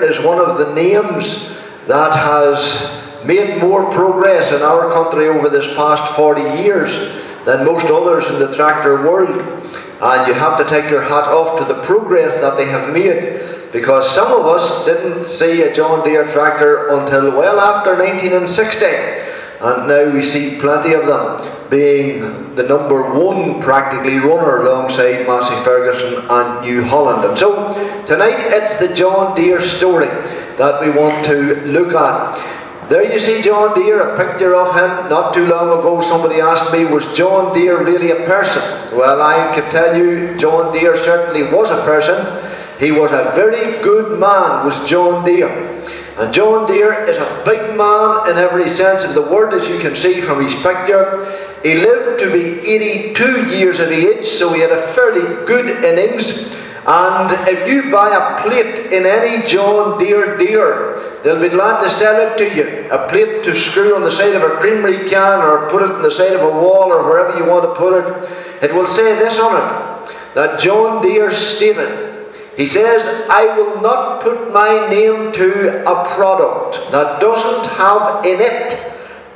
Deere is one of the names that has made more progress in our country over this past 40 years than most others in the tractor world. And you have to take your hat off to the progress that they have made, because some of us didn't see a John Deere tractor until well after 1960, and now we see plenty of them, being the number one practically runner alongside Massey Ferguson and New Holland. And so tonight it's the John Deere story that we want to look at. There you see John Deere, a picture of him. Not too long ago somebody asked me, was John Deere really a person? Well, I can tell you John Deere certainly was a person. He was a very good man, was John Deere. And John Deere is a big man in every sense of the word, as you can see from his picture. He lived to be 82 years of age, so he had a fairly good innings. And if you buy a plate in any John Deere dealer, they'll be glad to sell it to you. A plate to screw on the side of a creamery can, or put it on the side of a wall, or wherever you want to put it. It will say this on it, that John Deere stated. He says, I will not put my name to a product that doesn't have in it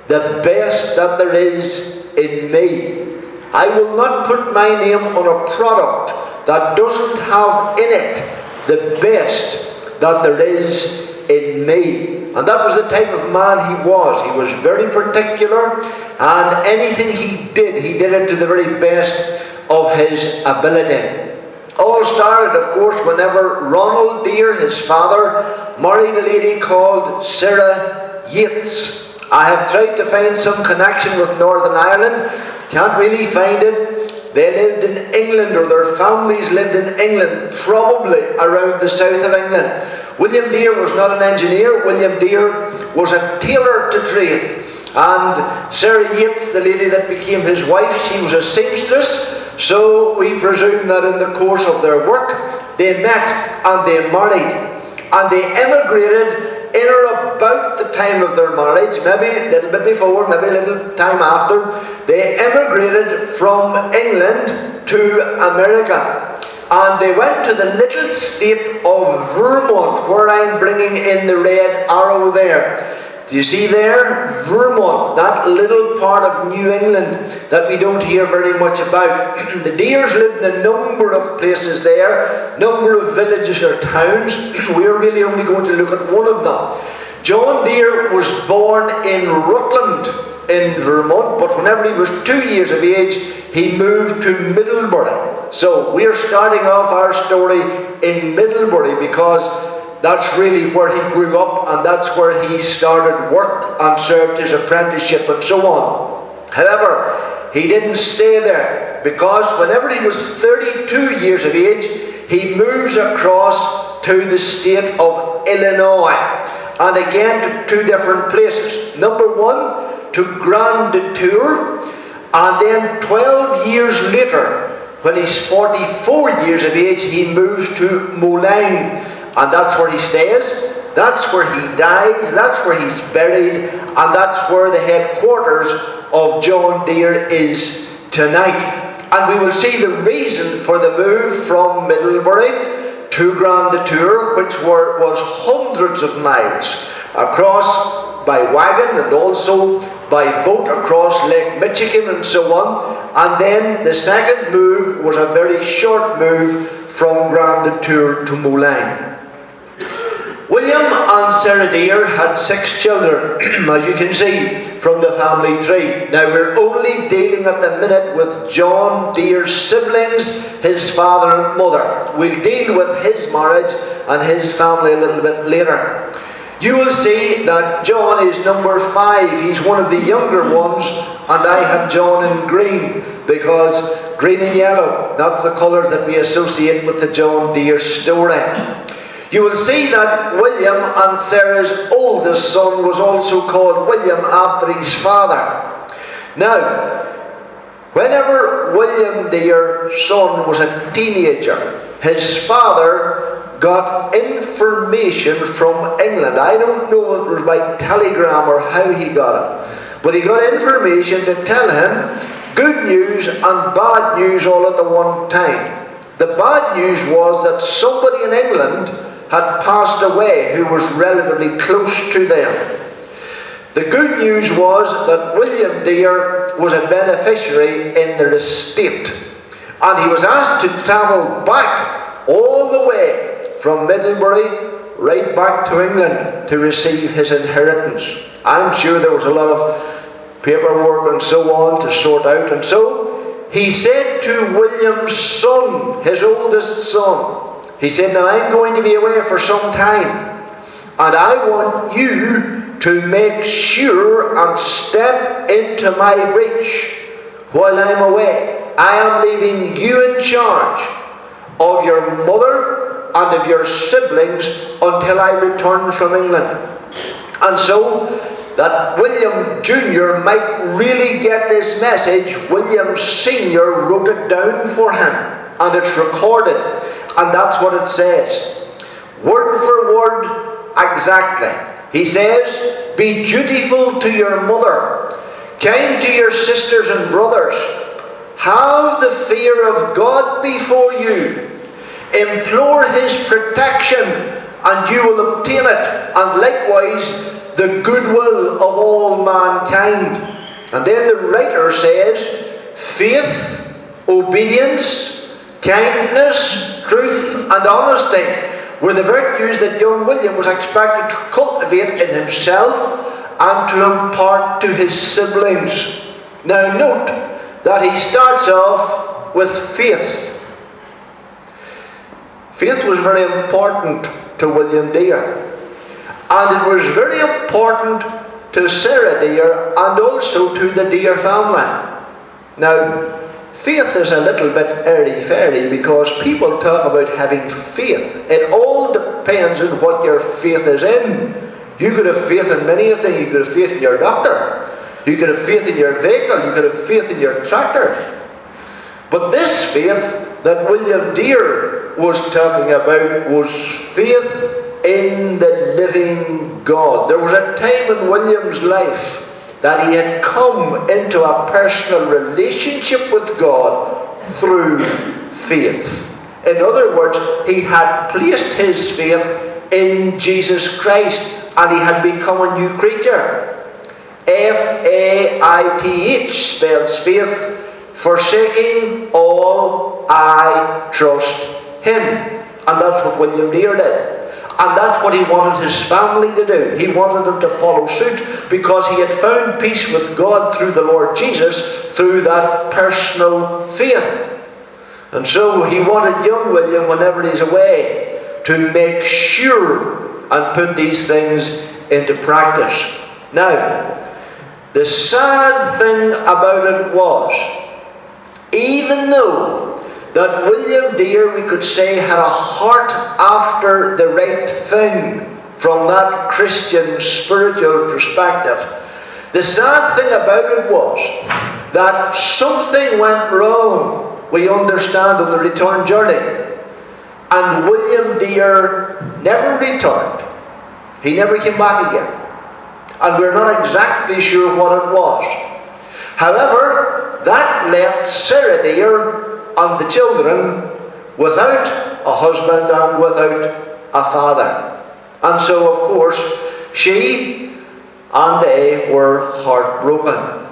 the best that there is in me. I will not put my name on a product that doesn't have in it the best that there is in me. And that was the type of man he was. He was very particular, and anything he did it to the very best of his ability. All started, of course, whenever Ronald Deere, his father, married a lady called Sarah Yates. I have tried to find some connection with Northern Ireland, can't really find it. They lived in England, or their families lived in England, probably around the south of England. William Deere was not an engineer. William Deere was a tailor to trade. And Sarah Yates, the lady that became his wife, she was a seamstress. So we presume that in the course of their work, they met and they married. And they emigrated in or about the time of their marriage, maybe a little bit before, maybe a little time after. They emigrated from England to America. And they went to the little state of Vermont, where I'm bringing in the red arrow there. Do you see there? Vermont, that little part of New England that we don't hear very much about. The Deers lived in a number of places there, number of villages or towns. We're really only going to look at one of them. John Deere was born in Rutland in Vermont, but whenever he was 2 years of age, he moved to Middlebury. So we're starting off our story in Middlebury, because that's really where he grew up, and that's where he started work and served his apprenticeship and so on. However, he didn't stay there, because whenever he was 32 years of age, he moves across to the state of Illinois, and again to two different places. Number one, to Grand Tour, and then 12 years later, when he's 44 years of age, he moves to Moline. And that's where he stays, that's where he dies, that's where he's buried, and that's where the headquarters of John Deere is tonight. And we will see the reason for the move from Middlebury to Grand Tour, which was hundreds of miles across by wagon and also by boat across Lake Michigan and so on. And then the second move was a very short move from Grand Tour to Moline. William and Sarah Deere had 6 children, as you can see from the family tree. Now we're only dealing at the minute with John Deere's siblings, his father and mother. We'll deal with his marriage and his family a little bit later. You will see that John is number 5. He's one of the younger ones, and I have John in green, because green and yellow, that's the colours that we associate with the John Deere story. You will see that William and Sarah's oldest son was also called William after his father. Now, whenever William Deere's son was a teenager, his father got information from England. I don't know if it was by telegram or how he got it, but he got information to tell him good news and bad news all at the one time. The bad news was that somebody in England had passed away who was relatively close to them. The good news was that William Deere was a beneficiary in their estate, and he was asked to travel back all the way from Middlebury right back to England to receive his inheritance. I'm sure there was a lot of paperwork and so on to sort out, and so he said to William's son, his oldest son, he said, now I'm going to be away for some time, and I want you to make sure and step into my reach while I'm away. I am leaving you in charge of your mother and of your siblings until I return from England. And so that William Jr. might really get this message, William Sr. wrote it down for him, and it's recorded, and that's what it says. Word for word, exactly. He says, be dutiful to your mother, kind to your sisters and brothers, have the fear of God before you, implore his protection, and you will obtain it, and likewise the goodwill of all mankind. And then the writer says, faith, obedience, kindness, truth, and honesty were the virtues that young William was expected to cultivate in himself and to impart to his siblings. Now note that he starts off with faith. Faith was very important to William Deere, and it was very important to Sarah Deere and also to the Deere family. Now, faith is a little bit airy-fairy because people talk about having faith. It all depends on what your faith is in. You could have faith in many things. You could have faith in your doctor. You could have faith in your vehicle. You could have faith in your tractor. But this faith that William Deere was talking about was faith in the living God. There was a time in William's life that he had come into a personal relationship with God through faith. In other words, he had placed his faith in Jesus Christ, and he had become a new creature. F-A-I-T-H spells faith, forsaking all, I trust him. And that's what William Deere did. And that's what he wanted his family to do. He wanted them to follow suit because he had found peace with God through the Lord Jesus through that personal faith. And so he wanted young William, whenever he's away, to make sure and put these things into practice. Now, the sad thing about it was, even though that William Deere, we could say, had a heart after the right thing from that Christian spiritual perspective, the sad thing about it was that something went wrong, we understand, on the return journey. And William Deere never returned. He never came back again. And we're not exactly sure what it was. However, that left Sarah Deere and the children without a husband and without a father. And so, of course, she and they were heartbroken.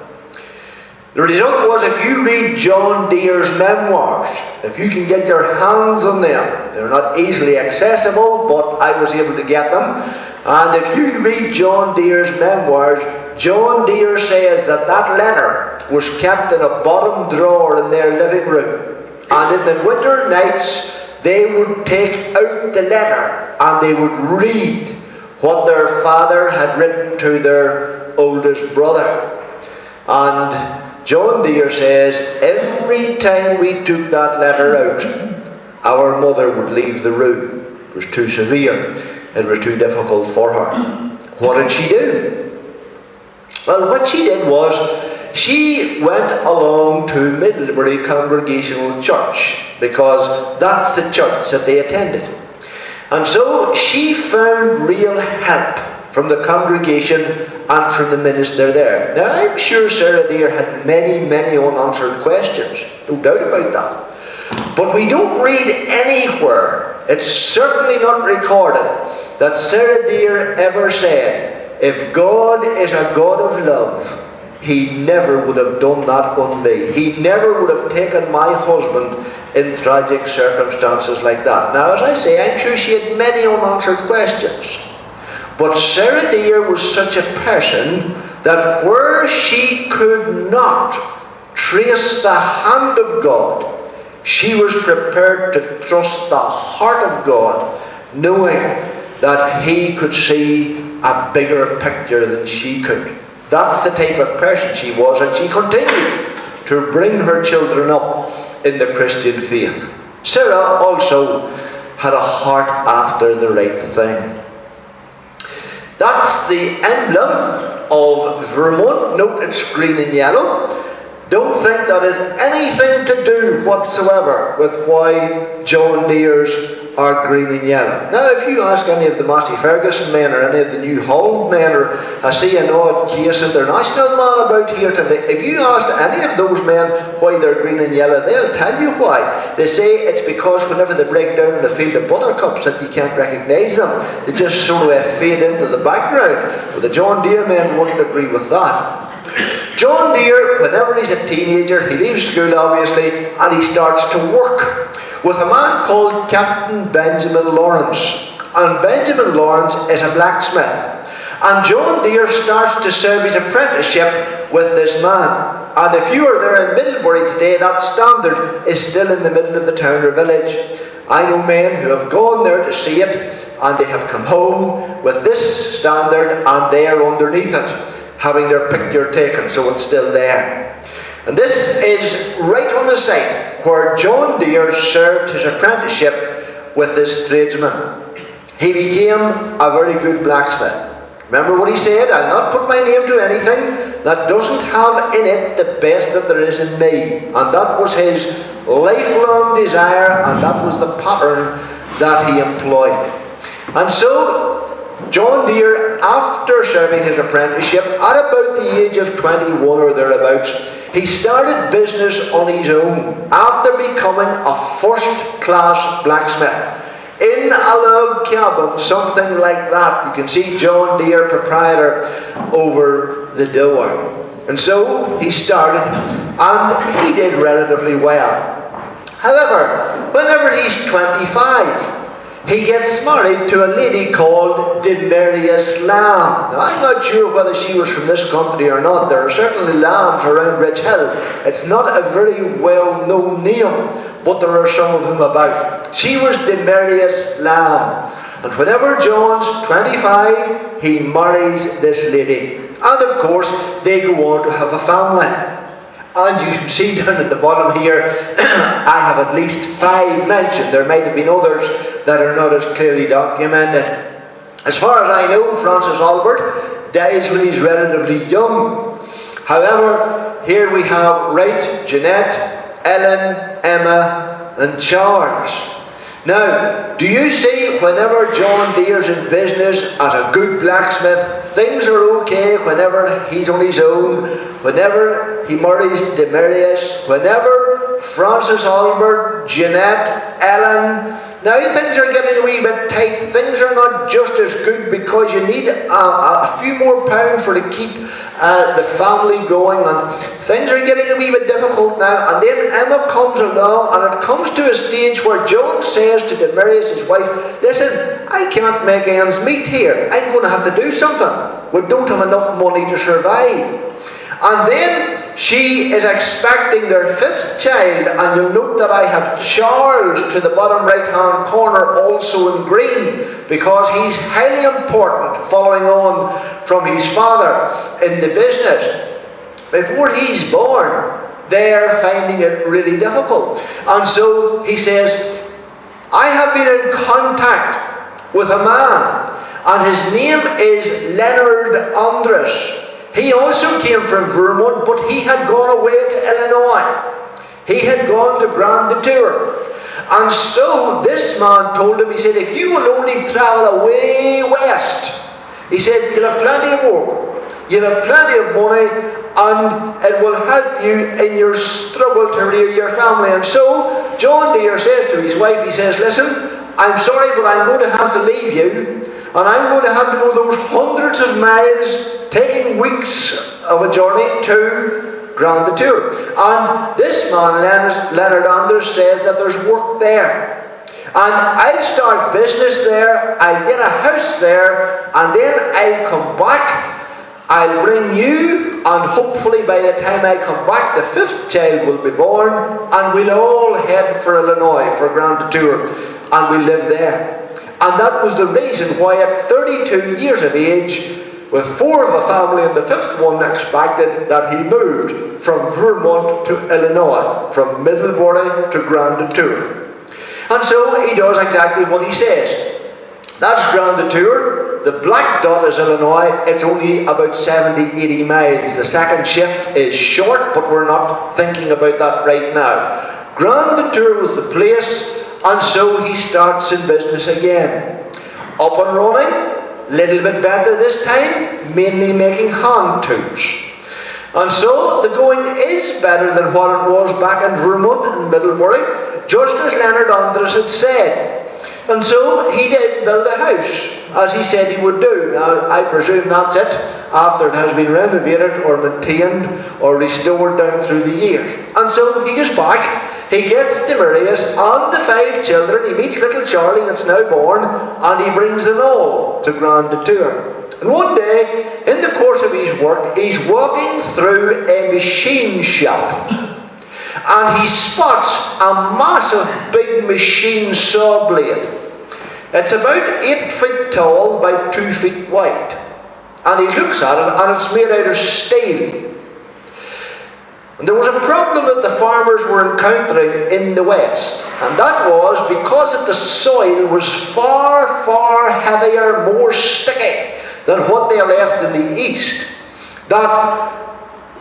The result was, if you read John Deere's memoirs, if you can get your hands on them, they're not easily accessible, but I was able to get them. And if you read John Deere's memoirs, John Deere says that that letter was kept in a bottom drawer in their living room. And in the winter nights, they would take out the letter and they would read what their father had written to their oldest brother. And John Deere says, every time we took that letter out, our mother would leave the room. It was too severe. It was too difficult for her. What did she do? Well, what she did was, she went along to Middlebury Congregational Church, because that's the church that they attended. And so she found real help from the congregation and from the minister there. Now, I'm sure Sarah Deere had many, many unanswered questions, no doubt about that. But we don't read anywhere, it's certainly not recorded, that Sarah Deere ever said, if God is a God of love, He never would have done that on me. He never would have taken my husband in tragic circumstances like that. Now, as I say, I'm sure she had many unanswered questions. But Sarah Deere was such a person that where she could not trace the hand of God, she was prepared to trust the heart of God, knowing that He could see a bigger picture than she could. That's the type of person she was, and she continued to bring her children up in the Christian faith. Sarah also had a heart after the right thing. That's the emblem of Vermont. Note it's green and yellow. Don't think that has anything to do whatsoever with why John Deere's are green and yellow. Now, if you ask any of the Massey Ferguson men or any of the New Holland men, or I see an odd Case International man about here today, if you ask any of those men why they're green and yellow, they'll tell you why. They say it's because whenever they break down in a field of buttercups that you can't recognise them, they just sort of fade into the background. But the John Deere men wouldn't agree with that. John Deere, whenever he's a teenager, he leaves school obviously, and he starts to work with a man called Captain Benjamin Lawrence. And Benjamin Lawrence is a blacksmith. And John Deere starts to serve his apprenticeship with this man. And if you are there in Middlebury today, that standard is still in the middle of the town or village. I know men who have gone there to see it, and they have come home with this standard, and they are underneath it, having their picture taken, so it's still there. And this is right on the site where John Deere served his apprenticeship with this tradesman. He became a very good blacksmith. Remember what he said? I'll not put my name to anything that doesn't have in it the best that there is in me. And that was his lifelong desire, and that was the pattern that he employed. And so John Deere, after serving his apprenticeship at about the age of 21 or thereabouts, he started business on his own after becoming a first-class blacksmith in a log cabin, something like that. You can see John Deere, proprietor, over the door. And so he started, and he did relatively well. However, whenever he's 25, he gets married to a lady called Deere. Now, I'm not sure whether she was from this country or not. There are certainly lambs around Ridge Hill. It's not a very well-known name, but there are some of them about. She was Deere. And whenever John's 25, he marries this lady. And of course, they go on to have a family. And you can see down at the bottom here, I have at least 5 mentioned. There might have been others that are not as clearly documented. As far as I know, Francis Albert dies when he's relatively young. However, here we have Wright, Jeanette, Ellen, Emma, and Charles. Now, do you see, whenever John Deere's in business as a good blacksmith, things are okay whenever he's on his own, whenever he marries Deere, whenever Francis Albert, Jeanette, Ellen, now things are getting a wee bit tight. Things are not just as good because you need a few more pounds for to keep the family going, and things are getting a wee bit difficult now. And then Emma comes along, and it comes to a stage where John says to Deere, his wife, listen, I can't make ends meet here. I'm going to have to do something. We don't have enough money to survive. And then she is expecting their 5th child, and you'll note that I have Charles to the bottom right hand corner also in green, because he's highly important, following on from his father in the business. Before he's born, they're finding it really difficult. And so he says, I have been in contact with a man, and his name is Leonard Andrus. He also came from Vermont, but he had gone away to Illinois. He had gone to Grand Tour. And so this man told him, he said, if you will only travel away west, he said, you'll have plenty of work. you'll have plenty of money, and it will help you in your struggle to rear your family. And so John Deere says to his wife, he says, listen, I'm sorry, but I'm going to have to leave you, and I'm going to have to go those hundreds of miles, taking weeks of a journey to Grand Deere. And this man, Leonard Anders, says that there's work there. And I'll start business there, I'll get a house there, and then I'll come back, I'll bring you, and hopefully by the time I come back, the 5th child will be born, and we'll all head for Illinois, for Grand Deere, and we'll live there. And that was the reason why at 32 years of age, with 4 of a family and the 5th one expected, that he moved from Vermont to Illinois, from Middlebury to Grand Deere. And so he does exactly what he says. That's Grand Deere. The black dot is Illinois. It's only about 70, 80 miles. The second shift is short, but we're not thinking about that right now. Grand Deere was the place, and so he starts in business again. Up and running, little bit better this time, mainly making hand tools. And so the going is better than what it was back in Vermont and Middlebury, just as Leonard Anders had said. And so he did build a house, as he said he would do. Now, I presume that's it, after it has been renovated or maintained or restored down through the years. And so he goes back, he gets to Marius and the 5 children, he meets little Charlie that's now born, and he brings them all to Grand Deere. And one day, in the course of his work, he's walking through a machine shop, and he spots a massive big machine saw blade. It's about 8 feet tall by 2 feet wide. And he looks at it, and it's made out of steel. And there was a problem that the farmers were encountering in the West, and that was because the soil was far, far heavier, more sticky than what they left in the East, that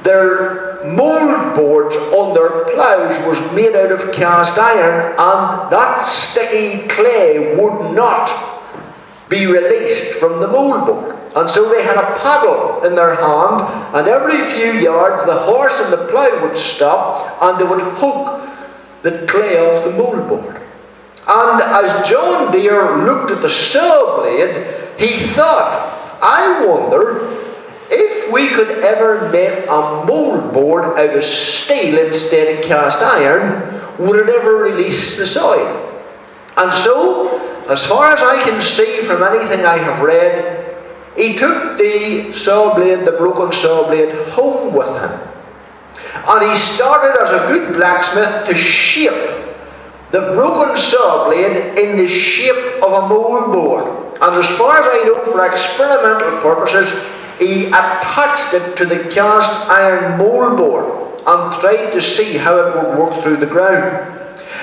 their mould boards on their ploughs was made out of cast iron, and that sticky clay would not be released from the mould board. And so they had a paddle in their hand, and every few yards the horse and the plough would stop, and they would hook the clay off the mould board. And as John Deere looked at the saw blade, he thought, I wonder if we could ever make a mould board out of steel instead of cast iron, would it ever release the soil? And so, as far as I can see from anything I have read, he took the saw blade, the broken saw blade, home with him. And he started as a good blacksmith to shape the broken saw blade in the shape of a mould board. And as far as I know, for experimental purposes, he attached it to the cast iron mould board and tried to see how it would work through the ground.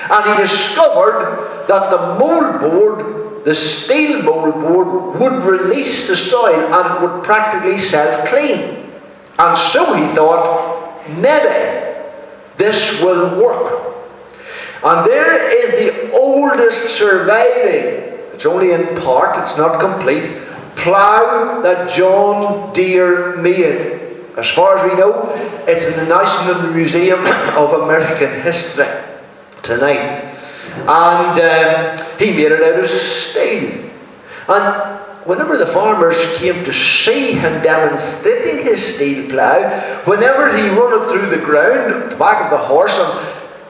And he discovered that the mould board, the steel mould board, would release the soil and it would practically self-clean. And so he thought, maybe this will work. And there is the oldest surviving, it's only in part, it's not complete, plough that John Deere made. As far as we know, it's in the National Museum of American History tonight. And he made it out of steel. And whenever the farmers came to see him demonstrating his steel plough, whenever he run it through the ground at the back of the horse, and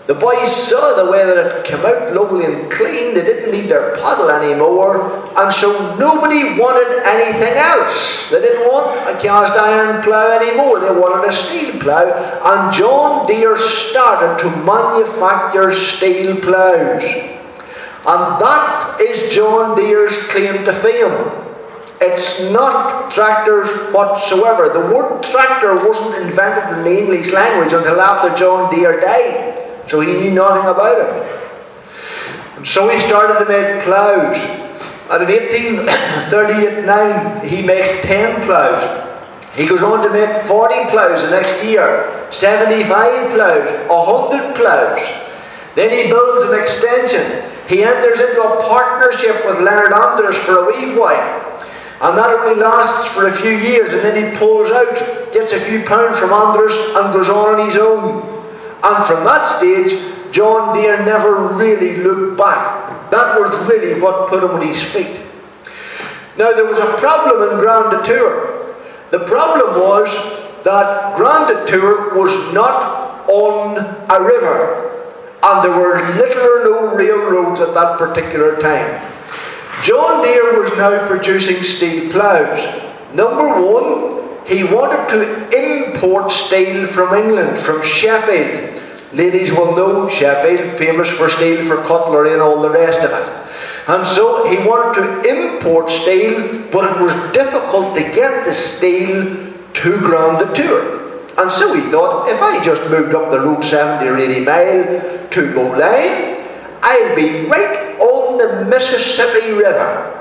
the boys saw the way that it came out lovely and clean, they didn't need their paddle anymore, and so nobody wanted anything else. They didn't want a cast iron plough anymore, they wanted a steel plough, and John Deere started to manufacture steel ploughs. And that is John Deere's claim to fame. It's not tractors whatsoever. The word tractor wasn't invented in the English language until after John Deere died. So he knew nothing about it. And so he started to make ploughs. And in 1838-9, he makes 10 ploughs. He goes on to make 40 ploughs the next year, 75 ploughs, 100 ploughs. Then he builds an extension. He enters into a partnership with Leonard Anders for a wee while. And that only lasts for a few years, and then he pulls out, gets a few pounds from Andres, and goes on his own. And from that stage, John Deere never really looked back. That was really what put him on his feet. Now, there was a problem in Grand Tour. The problem was that Grand Tour was not on a river, and there were little or no railroads at that particular time. John Deere was now producing steel ploughs. Number one, he wanted to import steel from England, from Sheffield. Ladies will know Sheffield, famous for steel, for cutlery and all the rest of it. And so he wanted to import steel, but it was difficult to get the steel to Grand Tour. And so he thought, if I just moved up the road 70 or 80 mile to Moline, I'll be right on the Mississippi River.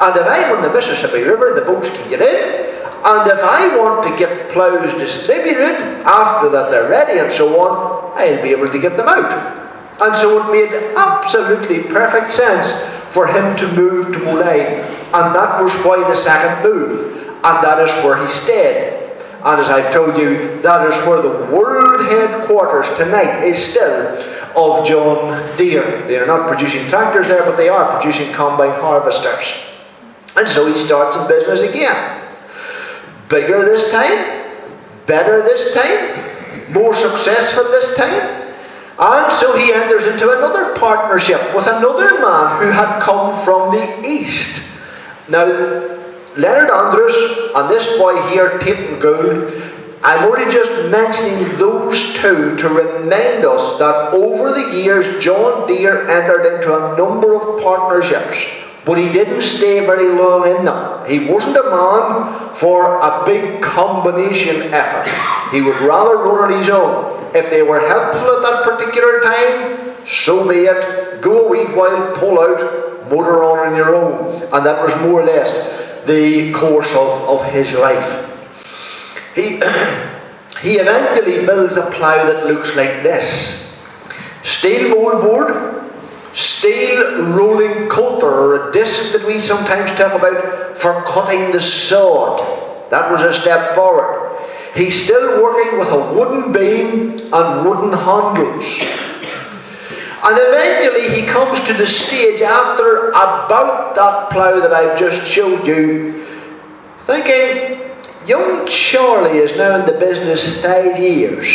And if I'm on the Mississippi River, the boats can get in. And if I want to get ploughs distributed, after that they're ready and so on, I'll be able to get them out. And so it made absolutely perfect sense for him to move to Moline. And that was why the second move. And that is where he stayed. And as I've told you, that is where the world headquarters tonight is still of John Deere. They are not producing tractors there, but they are producing combine harvesters. And so he starts in business again. Bigger this time, better this time, more successful this time. And so he enters into another partnership with another man who had come from the east. Now, Leonard Andres and this boy here, Tate Gould, I'm only just mentioning those two to remind us that over the years John Deere entered into a number of partnerships, but he didn't stay very long in them. He wasn't a man for a big combination effort. He would rather run on his own. If they were helpful at that particular time, so be it. Go a wee while, pull out, motor on your own. And that was more or less the course of his life. He eventually builds a plough that looks like this. Steel moldboard, steel rolling coulter, or a disc that we sometimes talk about for cutting the sod. That was a step forward. He's still working with a wooden beam and wooden handles. And eventually he comes to the stage after about that plough that I've just showed you, thinking, young Charlie is now in the business 5 years.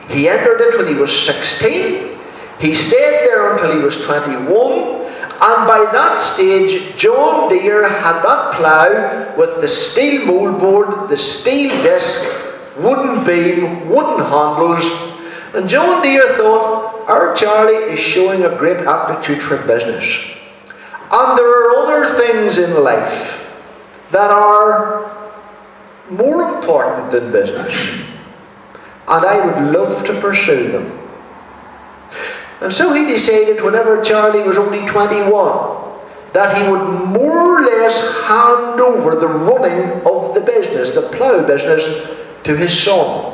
He entered it when he was 16. He stayed there until he was 21. And by that stage, John Deere had that plough with the steel moldboard, the steel disc, wooden beam, wooden handles. And John Deere thought, our Charlie is showing a great aptitude for business. And there are other things in life that are more important than business, and I would love to pursue them. And so he decided, whenever Charlie was only 21, that he would more or less hand over the running of the business, the plough business, to his son.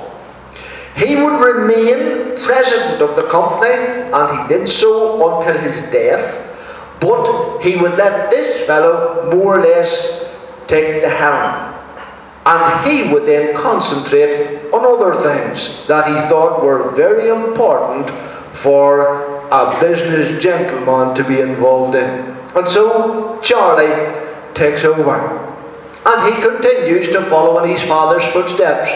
He would remain president of the company, and he did so until his death, but he would let this fellow more or less take the helm. And he would then concentrate on other things that he thought were very important for a business gentleman to be involved in. And so Charlie takes over. And he continues to follow in his father's footsteps.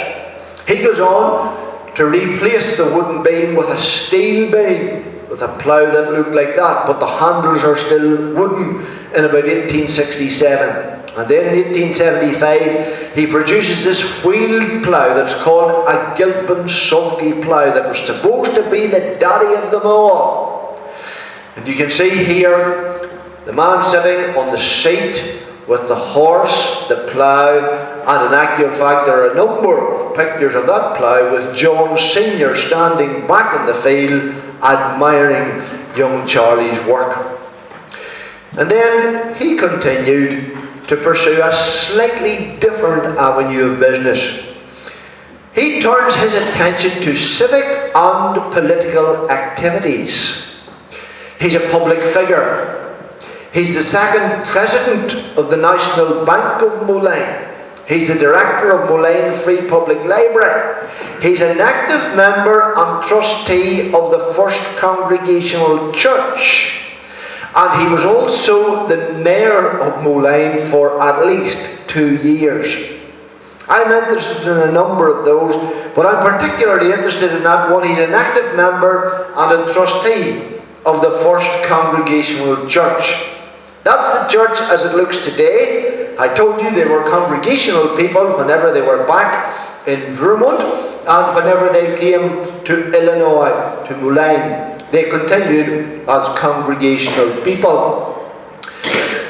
He goes on to replace the wooden beam with a steel beam, with a plough that looked like that, but the handles are still wooden, in about 1867. And then in 1875, he produces this wheeled plough that's called a Gilpin sulky plough that was supposed to be the daddy of them all. And you can see here the man sitting on the seat with the horse, the plough, and in actual fact there are a number of pictures of that plough with John Sr. standing back in the field admiring young Charlie's work. And then he continued to pursue a slightly different avenue of business. He turns his attention to civic and political activities. He's a public figure. He's the second president of the National Bank of Moline. He's the director of Moline Free Public Library. He's an active member and trustee of the First Congregational Church. And he was also the mayor of Moline for at least 2 years. I'm interested in a number of those, but I'm particularly interested in that one. He's an active member and a trustee of the First Congregational Church. That's the church as it looks today. I told you they were congregational people whenever they were back in Vermont and whenever they came to Illinois, to Moline. They continued as congregational people.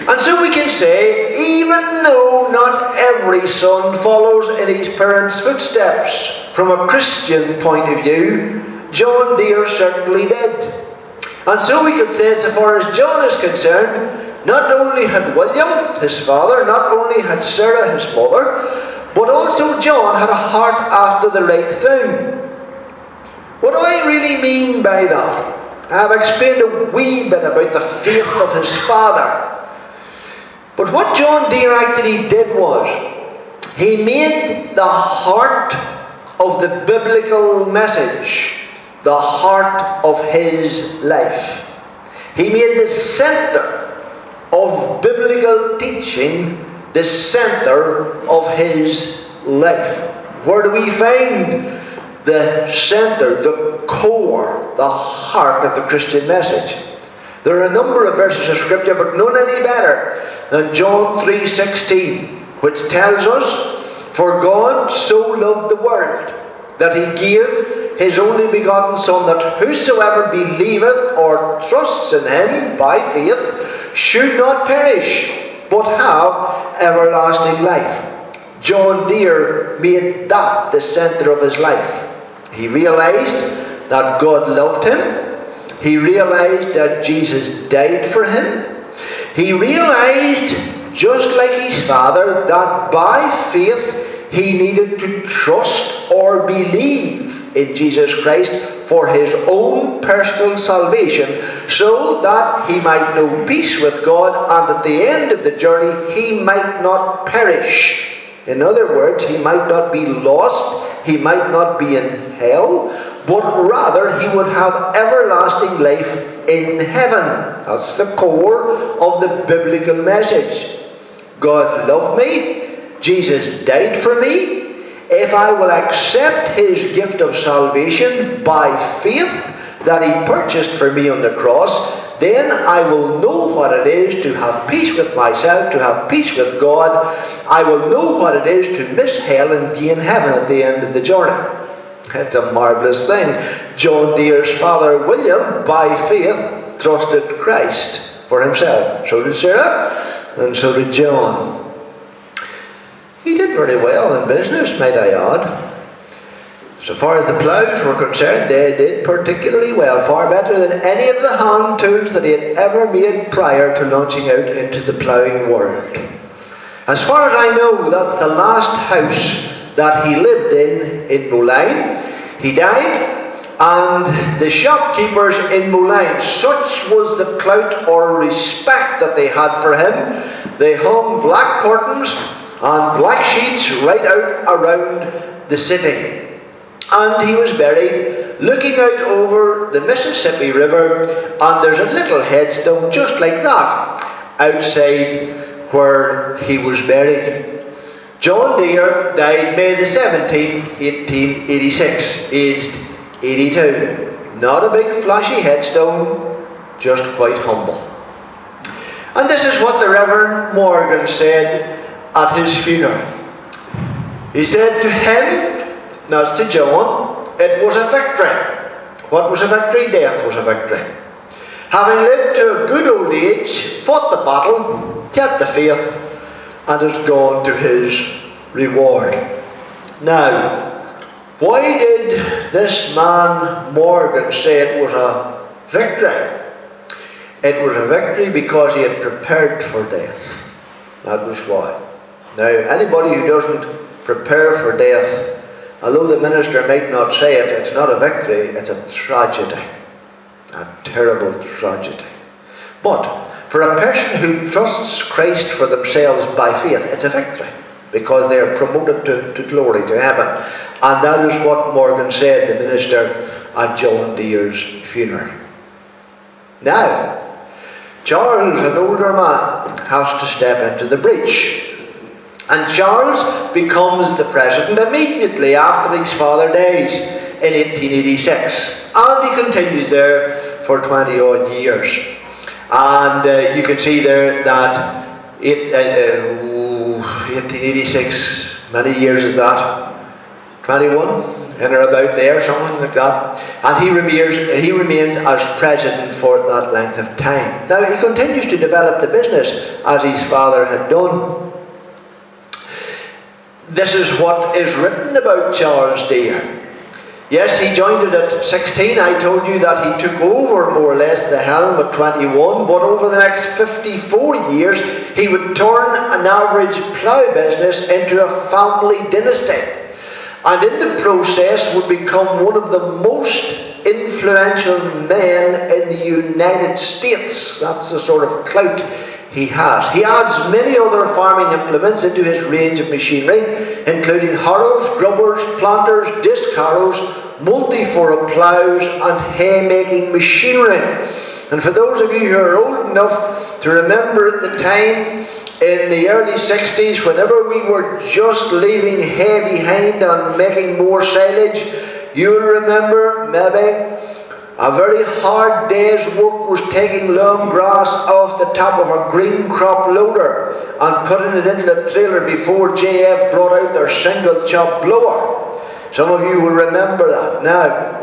And so we can say, even though not every son follows in his parents' footsteps, from a Christian point of view, John Deere certainly did. And so we could say, so far as John is concerned, not only had William, his father, not only had Sarah, his mother, but also John had a heart after the right thing. What do I really mean by that? I've explained a wee bit about the faith of his father. But what John Deere actually did was, he made the heart of the biblical message the heart of his life. He made the centre of biblical teaching the centre of his life. Where do we find the centre, the core, the heart of the Christian message? There are a number of verses of Scripture, but none any better than John 3:16, which tells us, "For God so loved the world, that he gave his only begotten Son, that whosoever believeth or trusts in him by faith should not perish, but have everlasting life." John Deere made that the centre of his life. He realized that God loved him. He realized that Jesus died for him. He realized, just like his father, that by faith he needed to trust or believe in Jesus Christ for his own personal salvation, so that he might know peace with God, and at the end of the journey he might not perish. In other words, he might not be lost, he might not be in hell, but rather he would have everlasting life in heaven. That's the core of the biblical message. God loved me, Jesus died for me. If I will accept his gift of salvation by faith that he purchased for me on the cross, then I will know what it is to have peace with myself, to have peace with God. I will know what it is to miss hell and gain heaven at the end of the journey. It's a marvellous thing. John Deere's father, William, by faith, trusted Christ for himself. So did Sarah, and so did John. He did very well in business, might I add. So far as the ploughs were concerned, they did particularly well, far better than any of the hand tools that he had ever made prior to launching out into the ploughing world. As far as I know, that's the last house that he lived in Moline. He died, and the shopkeepers in Moline, such was the clout or respect that they had for him, they hung black curtains and black sheets right out around the city. And he was buried looking out over the Mississippi River, and there's a little headstone just like that outside where he was buried. John Deere died May the 17th, 1886, aged 82. Not a big flashy headstone, just quite humble. And this is what the Reverend Morgan said at his funeral. He said to him, not to John, it was a victory. What was a victory? Death was a victory. Having lived to a good old age, fought the battle, kept the faith, and has gone to his reward. Now, why did this man Morgan say it was a victory? It was a victory because he had prepared for death. That was why. Now, anybody who doesn't prepare for death, although the minister might not say it, it's not a victory, it's a tragedy. A terrible tragedy. But For a person who trusts Christ for themselves by faith, it's a victory, because they are promoted to glory, to heaven. And that is what Morgan said, the minister at John Deere's funeral. Now, Charles, an older man, has to step into the breach. And Charles becomes the president immediately after his father dies in 1886. And he continues there for 20 odd years. And you can see there that 1886, many years is that? 21? In or about there, something like that. And he remains as president for that length of time. Now, he continues to develop the business as his father had done. This is what is written about Charles Deere. Yes, he joined it at 16. I told you that he took over more or less the helm at 21, but over the next 54 years he would turn an average plough business into a family dynasty, and in the process would become one of the most influential men in the United States. That's the sort of clout he has. He adds many other farming implements into his range of machinery, including harrows, grubbers, planters, disc harrows, multi-furrow ploughs and hay-making machinery. And for those of you who are old enough to remember the time in the early 60s, whenever we were just leaving hay behind and making more silage, you'll remember maybe a very hard day's work was taking long grass off the top of a green crop loader and putting it into the trailer before JF brought out their single chop blower. Some of you will remember that. Now,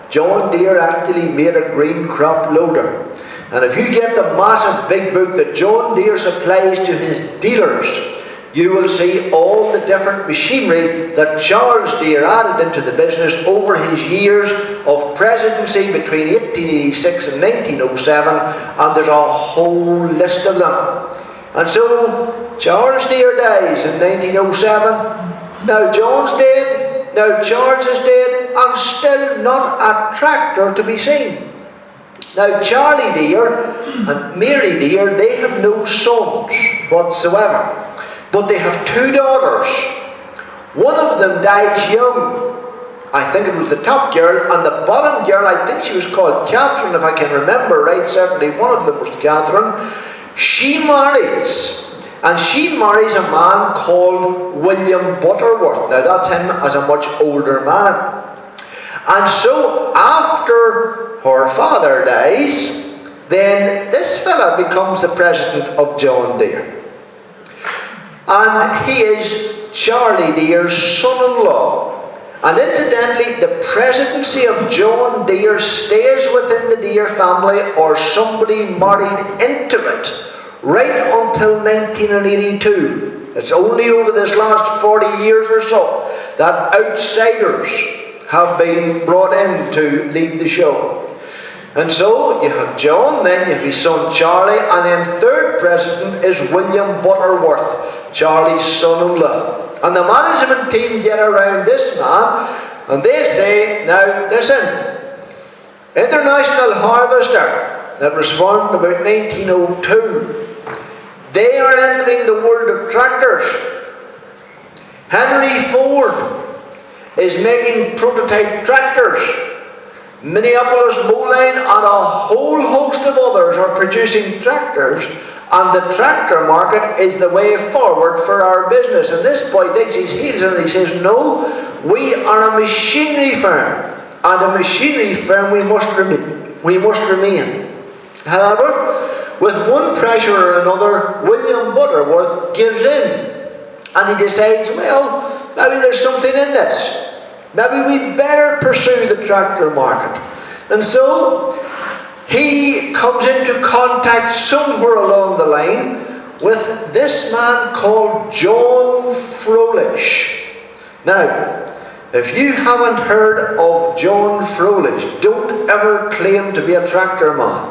John Deere actually made a green crop loader. And if you get the massive big book that John Deere supplies to his dealers, you will see all the different machinery that Charles Deere added into the business over his years of presidency between 1886 and 1907, and there's a whole list of them. And so Charles Deere dies in 1907. Now John's dead, now Charles is dead, and still not a tractor to be seen. Now Charlie Deere and Mary Deere, they have no sons whatsoever, but they have two daughters. One of them dies young. I think it was the top girl, and the bottom girl, I think she was called Catherine, if I can remember right. Certainly one of them was Catherine. She marries. And she marries a man called William Butterworth. Now that's him as a much older man. And so after her father dies, then this fella becomes the president of John Deere. And he is Charlie Deere's son-in-law. And incidentally, the presidency of John Deere stays within the Deere family or somebody married into it right until 1982. It's only over this last 40 years or so that outsiders have been brought in to lead the show. And so you have John, then you have his son Charlie, and then third president is William Butterworth, Charlie's son-in-law. And the management team get around this man and they say, now listen, International Harvester, that was formed about 1902, they are entering the world of tractors. Henry Ford is making prototype tractors. Minneapolis Moline and a whole host of others are producing tractors, and the tractor market is the way forward for our business. And this boy digs his heels and he says, no, we are a machinery firm, and a machinery firm we must remain. However, with one pressure or another, William Butterworth gives in, and he decides, well, maybe there's something in this. Maybe we'd better pursue the tractor market. And so he comes into contact somewhere along the line with this man called John Froelich. Now, if you haven't heard of John Froelich, don't ever claim to be a tractor man,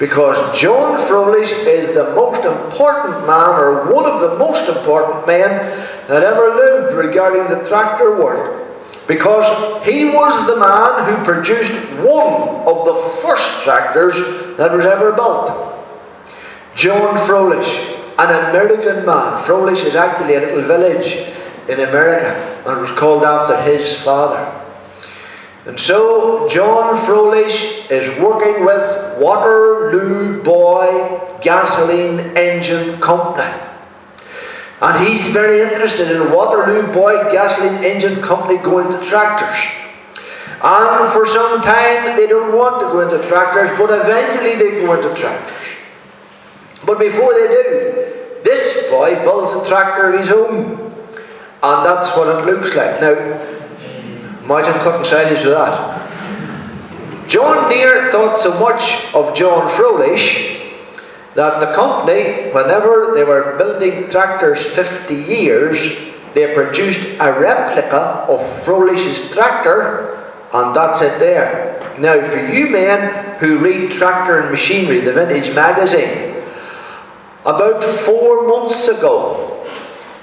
because John Froelich is the most important man, or one of the most important men that ever lived regarding the tractor world. Because he was the man who produced one of the first tractors that was ever built. John Froelich, an American man. Froelich is actually a little village in America, and it was called after his father. And so John Froelich is working with Waterloo Boy Gasoline Engine Company. And he's very interested in Waterloo Boy Gasoline Engine Company going to tractors. And for some time they don't want to go into tractors, but eventually they go into tractors. But before they do, this boy builds a tractor of his own. And that's what it looks like. Now, imagine cutting silage with that. John Deere thought so much of John Froelich that the company, whenever they were building tractors 50 years, they produced a replica of Froelich's tractor, and that's it there. Now, for you men who read Tractor and Machinery, the vintage magazine, about 4 months ago,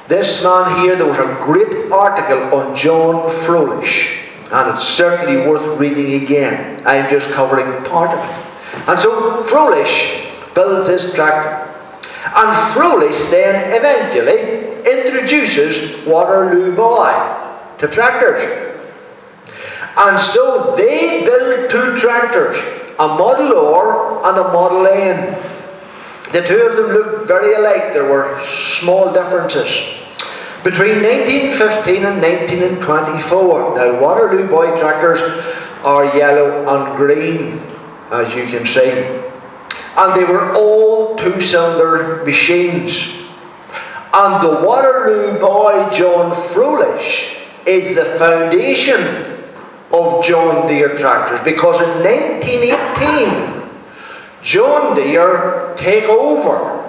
this man here, there was a great article on John Froelich, and it's certainly worth reading again. I'm just covering part of it. And so Froelich builds his tractor. And Froelich then eventually introduces Waterloo Boy to tractors. And so they build 2 tractors, a Model R and a Model N. The 2 of them looked very alike. There were small differences. Between 1915 and 1924. Now, Waterloo Boy tractors are yellow and green, as you can see. And they were all 2-cylinder machines. And the Waterloo Boy John Froelich is the foundation of John Deere tractors, because in 1918 John Deere take over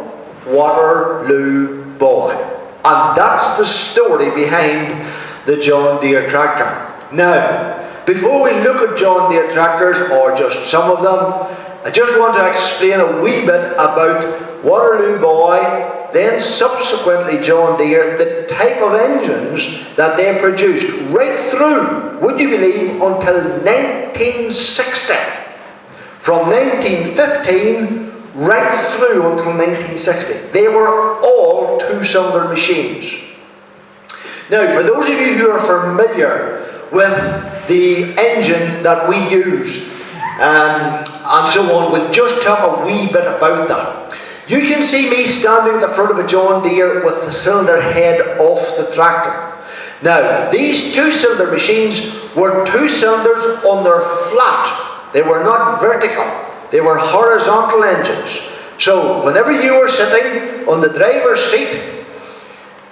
Waterloo Boy, and that's the story behind the John Deere tractor. Now, before we look at John Deere tractors, or just some of them, I just want to explain a wee bit about Waterloo Boy, then subsequently John Deere, the type of engines that they produced right through, would you believe, until 1960. From 1915 right through until 1960. They were all 2-cylinder machines. Now, for those of you who are familiar with the engine that we use, and so on, we'll just talk a wee bit about that. You can see me standing at the front of a John Deere with the cylinder head off the tractor. Now, these 2-cylinder machines were 2 cylinders on their flat. They were not vertical. They were horizontal engines. So, whenever you were sitting on the driver's seat,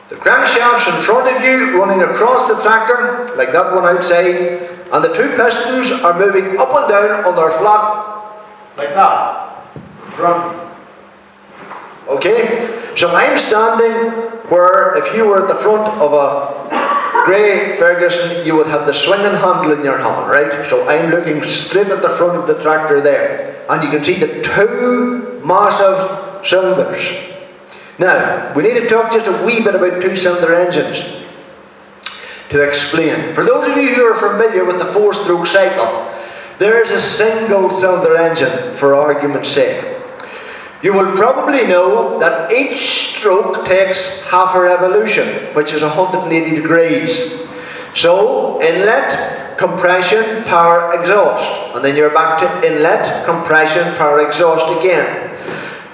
the crankshaft's in front of you, running across the tractor, like that one outside, and the 2 pistons are moving up and down on their flat, like that, in front of you. Okay? So I'm standing where, if you were at the front of a grey Ferguson, you would have the swinging handle in your hand, right? So I'm looking straight at the front of the tractor there, and you can see the 2 massive cylinders. Now, we need to talk just a wee bit about 2-cylinder engines to explain. For those of you who are familiar with the 4-stroke cycle, there is a single-cylinder engine, for argument's sake. You will probably know that each stroke takes half a revolution, which is 180 degrees. So, inlet, compression, power, exhaust. And then you're back to inlet, compression, power, exhaust again.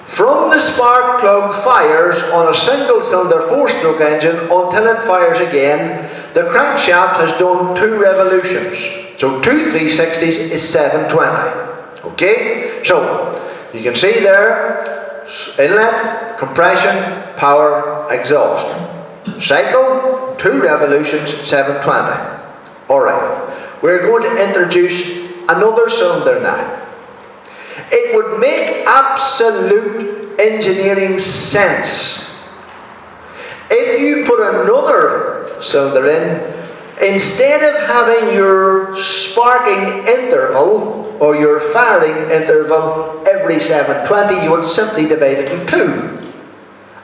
From the spark plug fires on a single-cylinder 4-stroke engine until it fires again, the crankshaft has done 2 revolutions. So 2 360s is 720. Okay? So, you can see there, inlet, compression, power, exhaust. Cycle, 2 revolutions, 720. Alright, we're going to introduce another cylinder now. It would make absolute engineering sense if you put another cylinder in, instead of having your sparking interval or your firing interval every 720, you would simply divide it in 2.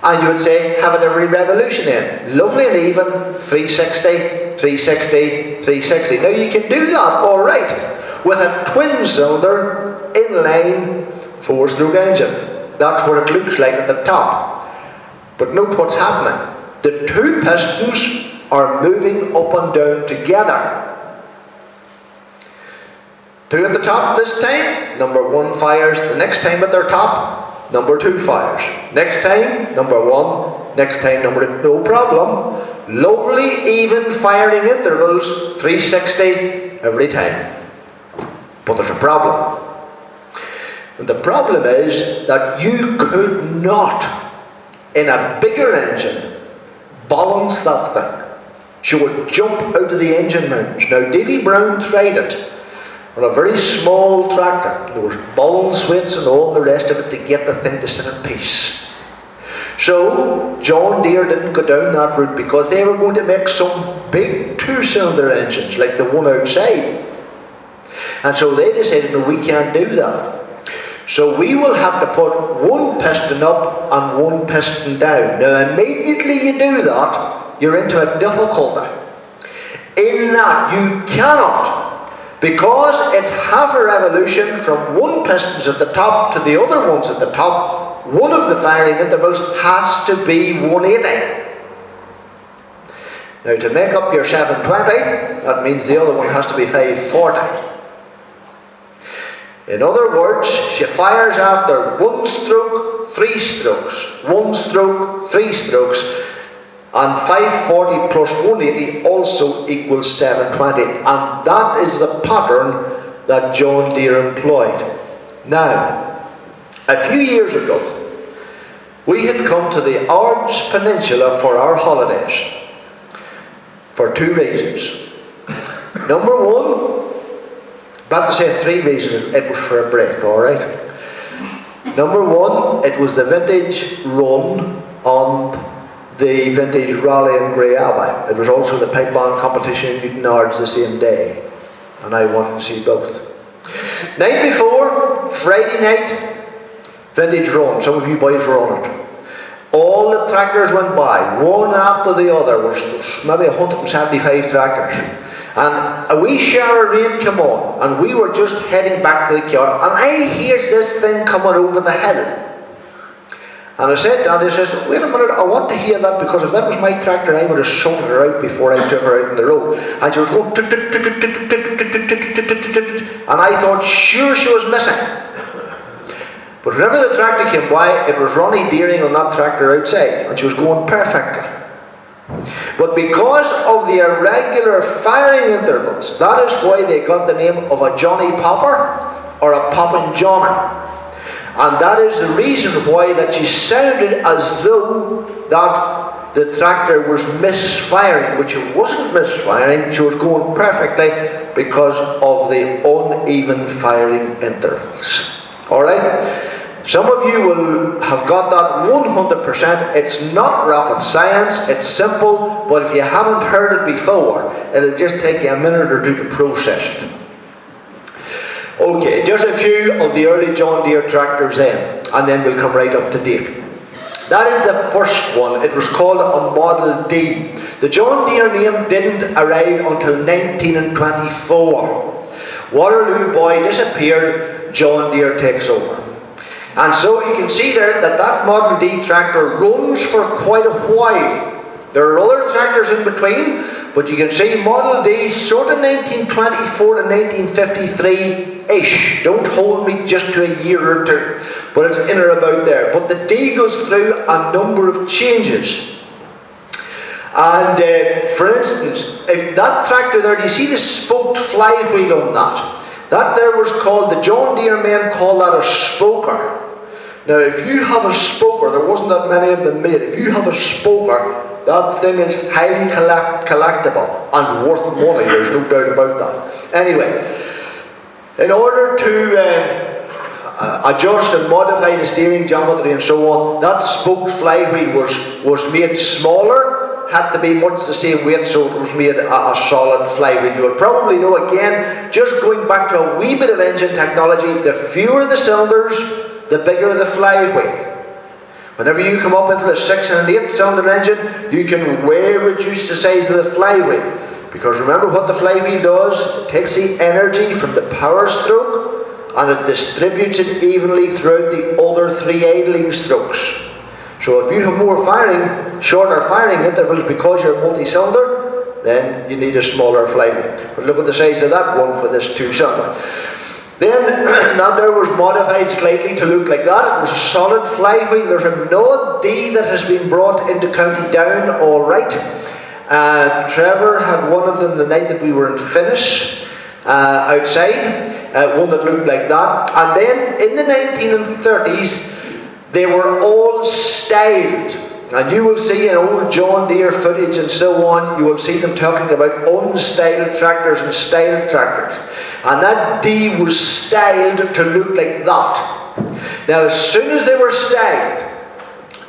And you would say, have it every revolution in. Lovely and even, 360, 360, 360. Now you can do that alright with a twin cylinder inline 4-stroke engine. That's what it looks like at the top. But note what's happening. The two pistons are moving up and down together. Two at the top this time, number 1 fires. The next time at their top, number 2 fires. Next time, number 1. Next time, number 2. No problem. Lovely, even firing intervals, 360 every time. But there's a problem. And the problem is that you could not, in a bigger engine, balance that thing. She would jump out of the engine mounts. Now, Davy Brown tried it on a very small tractor. There was balance weights and all the rest of it to get the thing to sit in peace. So John Deere didn't go down that route because they were going to make some big 2-cylinder engines like the one outside. And so they decided, no, we can't do that. So we will have to put 1 piston up and 1 piston down. Now immediately you do that, you're into a difficulty. In that you cannot, because it's half a revolution from 1 pistons at the top to the other ones at the top, one of the firing intervals has to be 180. Now to make up your 720, that means the other one has to be 540. In other words, she fires after 1 stroke, 3 strokes, 1 stroke, 3 strokes, and 540 plus 180 also equals 720. And that is the pattern that John Deere employed. Now, a few years ago, we had come to the Ards Peninsula for our holidays for 2 reasons. Number 1, about to say 3 reasons, it was for a break, alright? Number 1, it was the vintage run on the vintage rally in Grey Abbey. It was also the pipe band competition in Newton Ards the same day, and I wanted to see both. Night before, Friday night, vintage run. Some of you boys were on it. All the tractors went by, one after the other. There was maybe 175 tractors. And a wee shower of rain came on, and we were just heading back to the yard, and I hears this thing coming over the hill. And I said to Andy, I says, wait a minute, I want to hear that, because if that was my tractor, I would have sorted her out before I took her out on the road. And she was going, and I thought, sure, she was missing. But whenever the tractor came by, it was Ronnie Deering on that tractor outside, and she was going perfectly. But because of the irregular firing intervals, that is why they got the name of a Johnny Popper or a Poppin' Johnny. And that is the reason why that she sounded as though that the tractor was misfiring, which it wasn't misfiring. She was going perfectly because of the uneven firing intervals. Alright? Some of you will have got that 100%. It's not rocket science, it's simple, but if you haven't heard it before, it'll just take you a minute or 2 to process it. Okay, just a few of the early John Deere tractors then, and then we'll come right up to date. That is the first one. It was called a Model D. The John Deere name didn't arrive until 1924. Waterloo Boy disappeared, John Deere takes over. And so you can see there that that Model D tractor runs for quite a while. There are other tractors in between, but you can see Model D sort of 1924 to 1953-ish. Don't hold me just to a year or 2, but it's in or about there. But the D goes through a number of changes. And for instance, if that tractor there, do you see the spoked flywheel on that? That there was called, the John Deere men call that a spoker. Now if you have a spoker, there wasn't that many of them made, if you have a spoker, that thing is highly collectible and worth money, there's no doubt about that. Anyway, in order to adjust and modify the steering geometry and so on, that spoked flywheel was made smaller, had to be much the same weight, so it was made a solid flywheel. You would probably know, again, just going back to a wee bit of engine technology, the fewer the cylinders, the bigger the flywheel. Whenever you come up into the 6 and 8 cylinder engine, you can way reduce the size of the flywheel. Because remember what the flywheel does? It takes the energy from the power stroke and it distributes it evenly throughout the other 3 idling strokes. So if you have shorter firing intervals because you're multi-cylinder, then you need a smaller flywheel. But look at the size of that one for this 2-cylinder. Then that there was modified slightly to look like that. It was a solid flywheel. There's a Noah D that has been brought into County Down, all right. Trevor had one of them the night that we were in Finnis outside, one that looked like that. And then in the 1930s, they were all styled. And you will see in old John Deere footage and so on, you will see them talking about unstyled tractors and styled tractors. And that D was styled to look like that. Now, as soon as they were styled,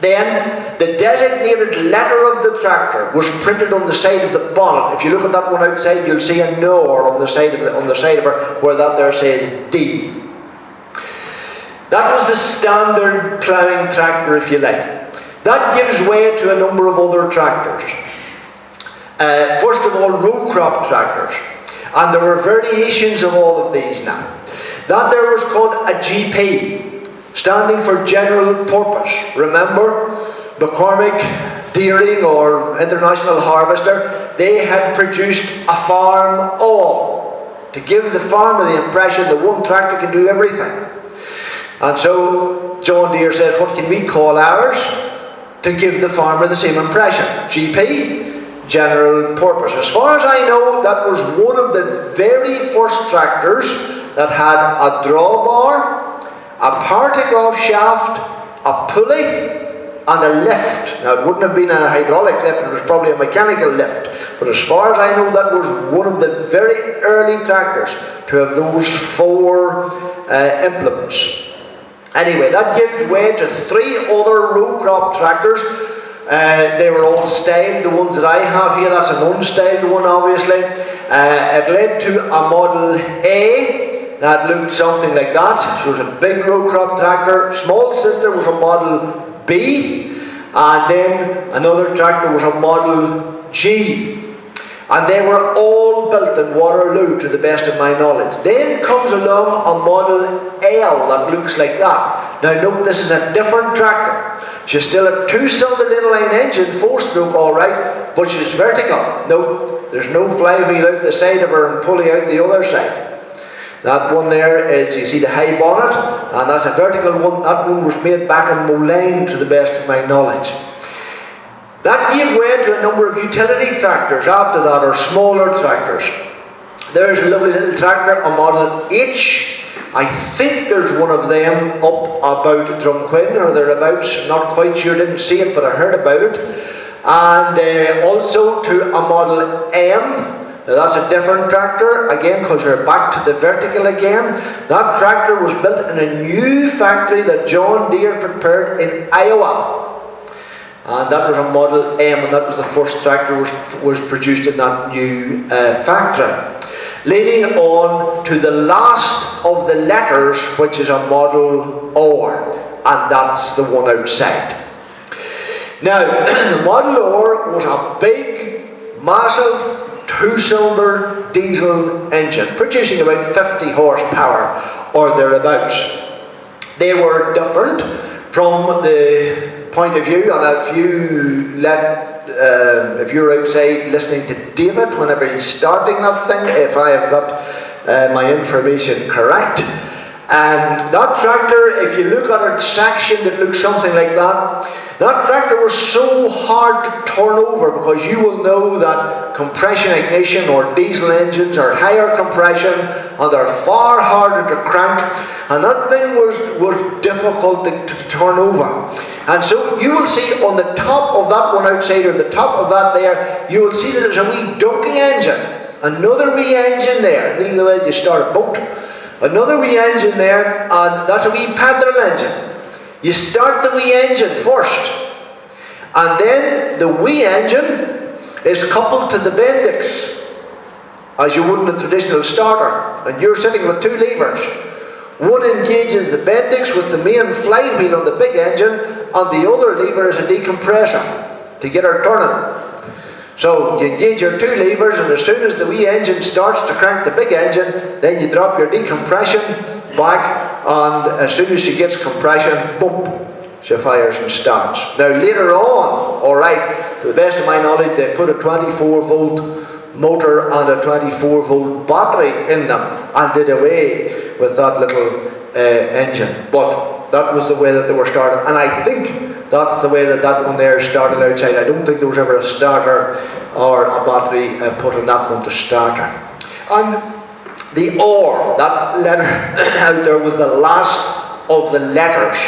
then the designated letter of the tractor was printed on the side of the bonnet. If you look at that one outside, you'll see a NOR on the side of her, where that there says D. That was the standard ploughing tractor, if you like. That gives way to a number of other tractors. First of all, row crop tractors. And there were variations of all of these now. That there was called a GP, standing for General Purpose. Remember, McCormick, Deere or International Harvester, they had produced a farm all to give the farmer the impression that one tractor can do everything. And so John Deere said, what can we call ours to give the farmer the same impression? GP, General Purpose. As far as I know, that was one of the very first tractors that had a drawbar, a power take-off shaft, a pulley, and a lift. Now, it wouldn't have been a hydraulic lift, it was probably a mechanical lift. But as far as I know, that was one of the very early tractors to have those 4 implements. Anyway, that gives way to 3 other row crop tractors. They were all styled. The ones that I have here, that's an unstyled one, obviously. It led to a Model A that looked something like that. So it was a big row crop tractor. Small sister was a Model B, and then another tractor was a Model G. And they were all built in Waterloo, to the best of my knowledge. Then comes along a Model L that looks like that. Now note, this is a different tractor. She's still a 2-cylinder inline engine, 4-stroke all right, but she's vertical. Note, there's no flywheel out the side of her and pulley out the other side. That one there is, you see the high bonnet, and that's a vertical one. That one was made back in Moline, to the best of my knowledge. That gave way to a number of utility tractors after that, or smaller tractors. There's a lovely little tractor, a Model H. I think there's one of them up about Drumquin or thereabouts. Not quite sure, didn't see it, but I heard about it. And also to a Model M. Now that's a different tractor, again, because you're back to the vertical again. That tractor was built in a new factory that John Deere prepared in Iowa. And that was a Model M, and that was the first tractor was produced in that new factory. Leading on to the last of the letters, which is a Model R, and that's the one outside. Now, the Model R was a big, massive, 2-cylinder diesel engine, producing about 50 horsepower or thereabouts. They were different from the point of view, and if you're outside listening to David whenever he's starting that thing, if I have got my information correct, that tractor, if you look at it sectioned, it looks something like that. That tractor was so hard to turn over, because you will know that compression ignition or diesel engines are higher compression and they're far harder to crank, and that thing was difficult to turn over. And so you will see on the top of that one outside, or the top of that there, you will see that there's a wee donkey engine, another wee engine there. Nearly the way you start a boat. Another wee engine there, and that's a wee paddle engine. You start the wee engine first, and then the wee engine is coupled to the Bendix, as you would in a traditional starter, and you're sitting with 2 levers. One engages the Bendix with the main flywheel on the big engine, and the other lever is a decompressor to get her turning. So you engage your two levers, and as soon as the wee engine starts to crank the big engine, then you drop your decompression back, and as soon as she gets compression, boom, she fires and starts. Now later on, alright, to the best of my knowledge, they put a 24-volt motor and a 24-volt battery in them and did away with that little engine. But that was the way that they were started, and I think that's the way that that one there started outside. I don't think there was ever a starter or a battery put in that one to start her. And the or, that letter out there, was the last of the letters.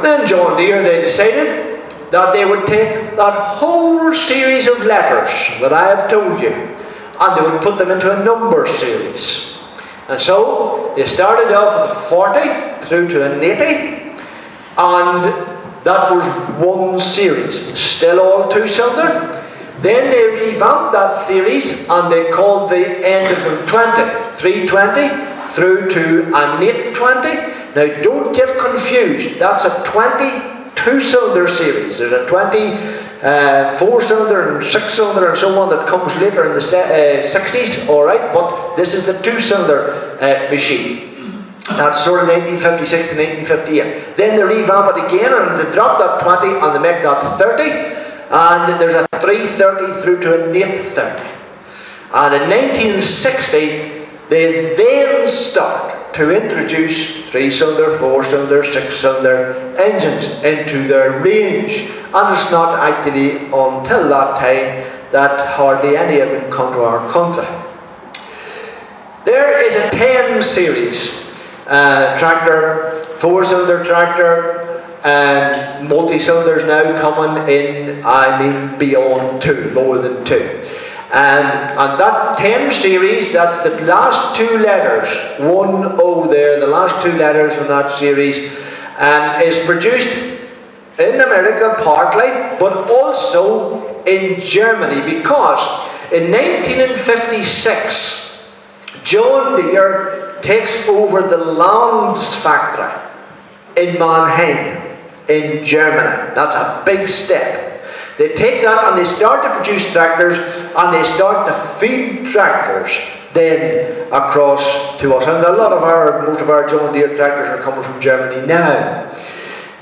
Then John Deere, they decided that they would take that whole series of letters that I have told you, and they would put them into a number series. And so they started off with a 40 through to an 80, and that was one series, still all two-cylinder. Then they revamped that series and they called the end of them 20, 320 through to an 820. Now don't get confused, that's a 22-cylinder series. There's a 4-cylinder and 6-cylinder and so on that comes later in the 60s, alright, but this is the 2-cylinder machine. That's sort of 1956 to 1958. Then they revamp it again and they drop that 20 and they make that 30. And there's a 330 through to an 830. And in 1960, they then start to introduce 3-cylinder, 4-cylinder, 6-cylinder engines into their range. And it's not actually until that time that hardly any of them come to our country. There is a 10 series tractor, 4-cylinder tractor, and multi-cylinders now coming in, beyond 2, more than 2. And that 10 series, that's the last two letters, 1O there, the last two letters in that series, is produced in America partly, but also in Germany, because in 1956, John Deere takes over the Lanz factory in Mannheim, in Germany. That's a big step. They take that and they start to produce tractors, and they start to feed tractors then across to us. And most of our John Deere tractors are coming from Germany now.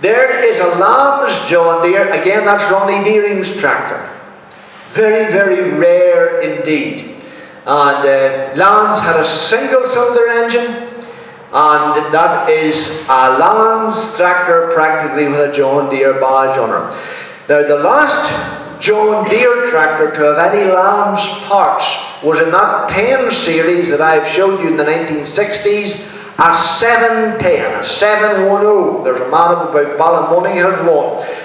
There is a Lanz John Deere, again that's Ronnie Deering's tractor. Very, very rare indeed. And Lanz had a single-cylinder engine, and that is a Lanz tractor practically with a John Deere badge on her. Now the last John Deere tractor to have any Lanz parts was in that 10 series that I've showed you in the 1960s, a 710, a 710. There's a man up about Ballymoney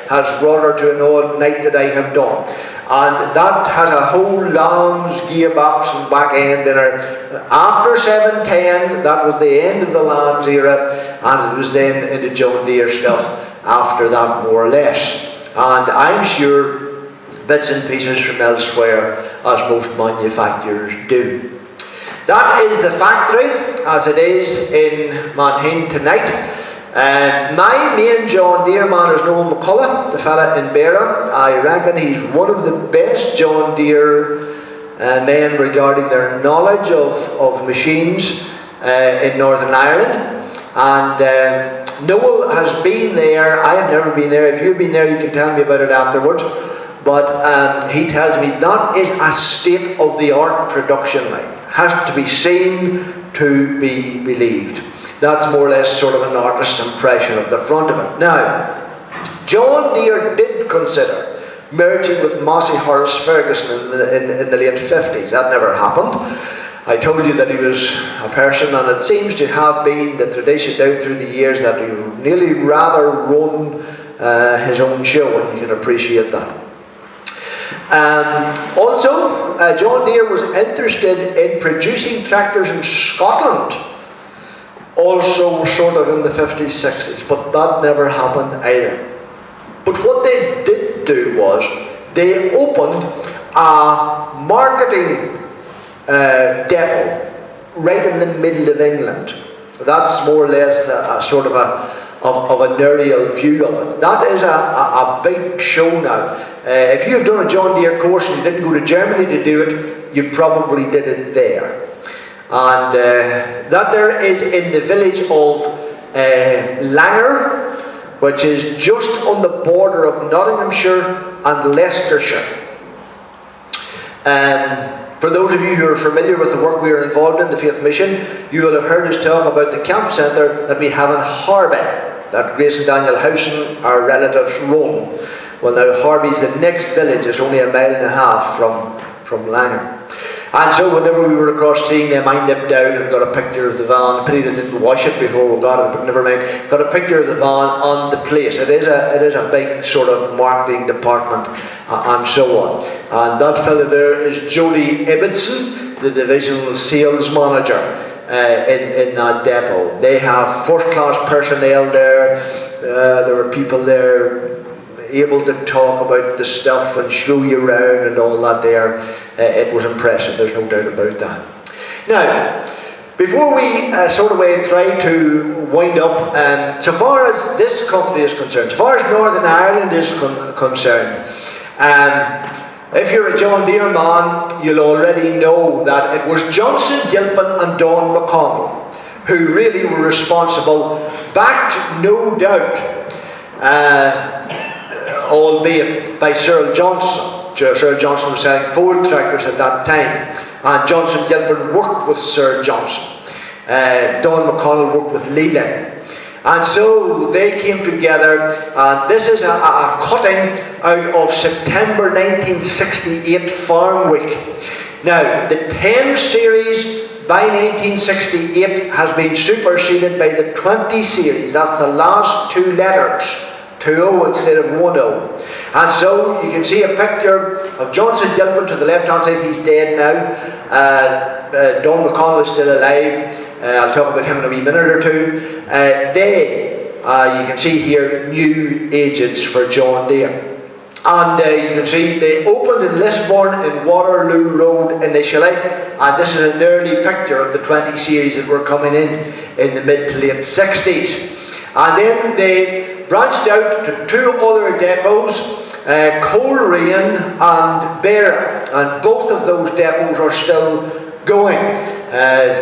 has brought her to an old night that I have done. And that has a whole Lanz gearbox and back end in her. After 710, that was the end of the Lanz era, and it was then into John Deere stuff after that, more or less. And I'm sure bits and pieces from elsewhere, as most manufacturers do. That is the factory as it is in Mannheim tonight. My main John Deere man is Noel McCullough, the fella in Beara. I reckon he's one of the best John Deere men regarding their knowledge of machines in Northern Ireland. And Noel has been there. I have never been there. If you've been there, you can tell me about it afterwards. But he tells me that is a state-of-the-art production line. Has to be seen to be believed. That's more or less sort of an artist's impression of the front of it. Now, John Deere did consider merging with Massey Horace Ferguson in the late 50s. That never happened. I told you that he was a person, and it seems to have been the tradition down through the years that he nearly rather run his own show, and you can appreciate that. Also, John Deere was interested in producing tractors in Scotland, also sort of in the 50s, 60s, but that never happened either. But what they did do was they opened a marketing depot right in the middle of England. That's more or less a sort of an aerial view of it. That is a big show now. If you've done a John Deere course and you didn't go to Germany to do it, you probably did it there. And that there is in the village of Langer, which is just on the border of Nottinghamshire and Leicestershire. For those of you who are familiar with the work we are involved in, the Faith Mission, you will have heard us talk about the camp centre that we have in Harby, that Grace and Daniel Howson, our relatives, run. Well, now Harby's the next village. It's only 1.5 miles from Langer. And so whenever we were across seeing them, I nipped down and got a picture of the van. Pity they didn't wash it before we got it, but never mind. Got a picture of the van on the place. It is a big sort of marketing department and so on. And that fellow there is Jody Ibbotson, the divisional sales manager in that depot. They have first-class personnel there. There were people there able to talk about the stuff and show you around and all that there. It was impressive, there's no doubt about that. Now, before we try to wind up, so far as this country is concerned, so far as Northern Ireland is concerned, if you're a John Deere man, you'll already know that it was Johnson Gilpin and Don McConnell who really were responsible, backed no doubt, albeit by Cyril Johnson. Sir Johnson was selling Ford tractors at that time, and Johnson Gilpin worked with Sir Johnson. Don McConnell worked with Leland. And so they came together, and this is a cutting out of September 1968 Farm Week. Now, the 10 series by 1968 has been superseded by the 20 series. That's the last two letters, 2-0 instead of 1-0. And so you can see a picture of Johnson Gilpin to the left-hand side. He's dead now. Don McConnell is still alive. I'll talk about him in a wee minute or two. You can see here, new agents for John Deere. And you can see they opened in Lisburn in Waterloo Road initially. And this is an early picture of the 20 series that were coming in the mid to late 60s. And then they branched out to two other depots, Coleraine and Deere, and both of those depots are still going.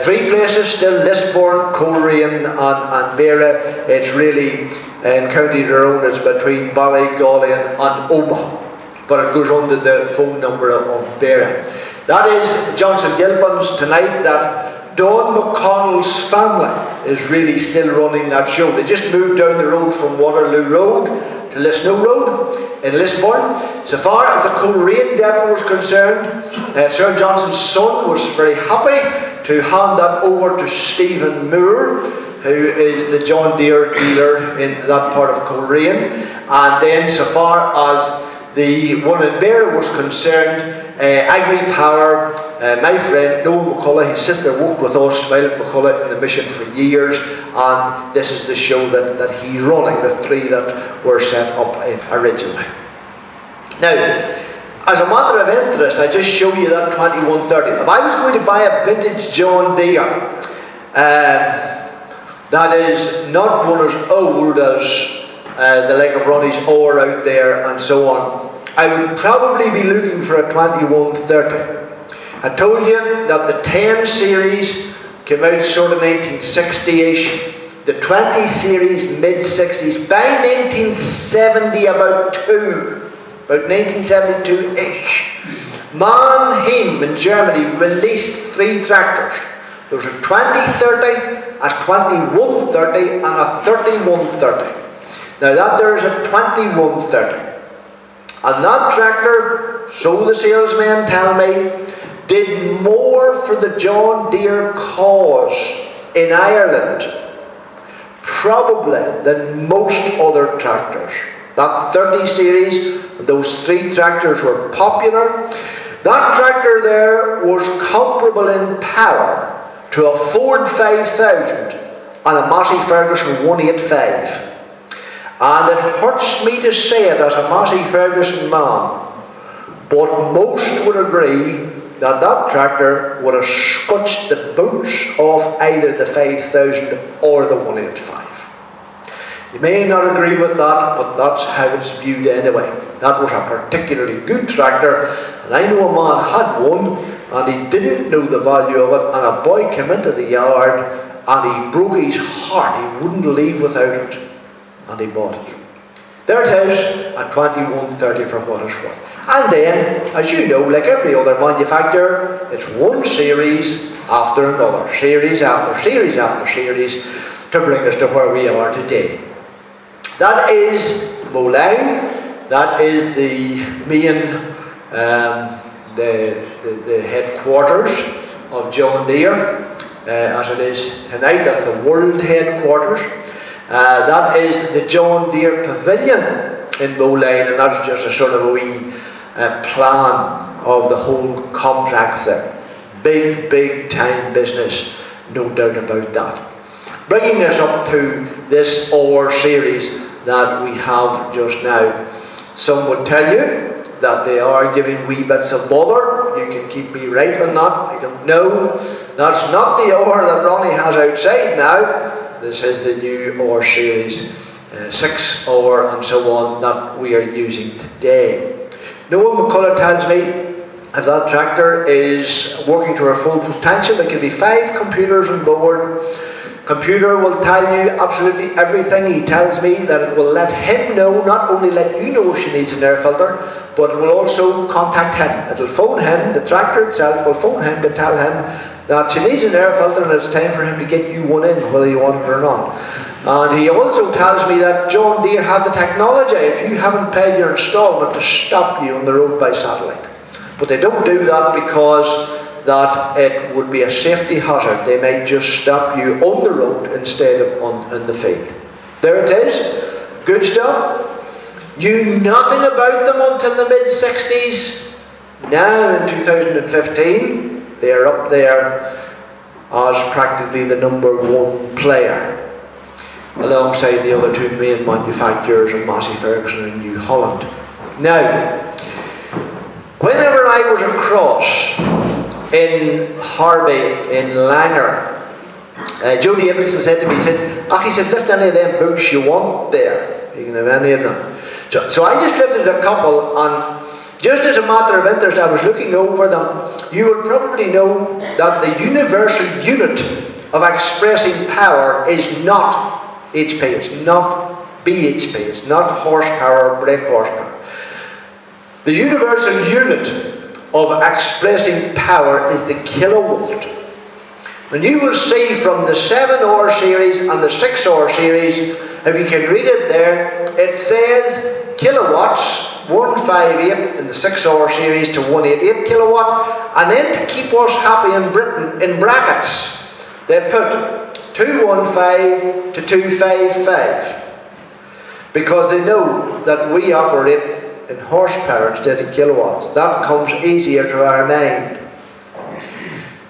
Three places still: Lisburn, Coleraine and Deere. It's really in County Tyrone, it's between Ballygolly and Omagh, but it goes under the phone number of Deere. That is Johnson Gilpin's tonight. That Don McConnell's family is really still running that show. They just moved down the road from Waterloo Road to Lisno Road in Lisburn. So far as the Coleraine depot was concerned, Sir Johnson's son was very happy to hand that over to Stephen Moore, who is the John Deere dealer in that part of Coleraine. And then so far as the one in Deere was concerned, Agri Power, my friend Noel McCullough, his sister worked with us, Violet McCullough, in the mission for years, and this is the show that he's running, the three that were set up originally. Now, as a matter of interest, I just show you that 2130. If I was going to buy a vintage John Deere, that is not one as old as the like of Ronnie's Ore out there and so on, I would probably be looking for a 2130. I told you that the 10 series came out sort of 1960-ish, the 20 series mid-60s, by 1970 about 1972-ish. Mannheim in Germany released 3 tractors. There was a 2030, a 2130 and a 3130. Now that there is a 2130. And that tractor, so the salesmen tell me, did more for the John Deere cause in Ireland probably than most other tractors. That 30 series, those 3 tractors were popular. That tractor there was comparable in power to a Ford 5000 and a Massey Ferguson 185. And it hurts me to say it as a Massey Ferguson man, but most would agree that that tractor would have scutched the boots off either the 5000 or the 185. You may not agree with that, but that's how it's viewed anyway. that was a particularly good tractor, and I know a man had one and he didn't know the value of it, and a boy came into the yard and he broke his heart. He wouldn't leave without it, and he bought it. There it is at 21.30 for what it's worth. And then, as you know, like every other manufacturer, it's one series after another, series after series after series, to bring us to where we are today. That is Moline. That is the main, the headquarters of John Deere, as it is tonight. That's the world headquarters. That is the John Deere Pavilion in Moline, and that's just a sort of a wee plan of the whole complex there. Big time business, no doubt about that. Bringing us up to this OR series that we have just now. Some would tell you that they are giving wee bits of bother. You can keep me right on that. I don't know. That's not the OR that Ronnie has outside now. This is the new OR series 6 OR and so on that we are using today. Noel McCullough tells me that tractor is working to our full potential. There can be 5 computers on board. Computer will tell you absolutely everything. He tells me that it will let him know, not only let you know if she needs an air filter, but it will also contact him. It will phone him, the tractor itself will phone him to tell him that she needs an air filter and it's time for him to get you one in, whether you want it or not. And he also tells me that John Deere have the technology, if you haven't paid your installment, to stop you on the road by satellite. But they don't do that because that it would be a safety hazard. They might just stop you on the road instead of in the field. There it is. Good stuff. Knew nothing about them until the mid-60s. Now in 2015, they are up there as practically the #1 player, alongside the other 2 main manufacturers of Massey Ferguson and New Holland. Now, whenever I was across in Harvey, in Langer, Jody Abelson said to me, he said, lift any of them books you want there. You can have any of them. So I just lifted a couple, and just as a matter of interest, I was looking over them. You would probably know that the universal unit of expressing power is not HP, it's not BHP, it's not horsepower or brake horsepower. The universal unit of expressing power is the kilowatt. And you will see from the 7 OR series and the 6 OR series, if you can read it there, it says kilowatts, 158 in the 6 OR series to 188 kilowatt, and then to keep us happy in Britain, in brackets, they put 215 to 255, because they know that we operate in horsepower instead of kilowatts. That comes easier to our mind.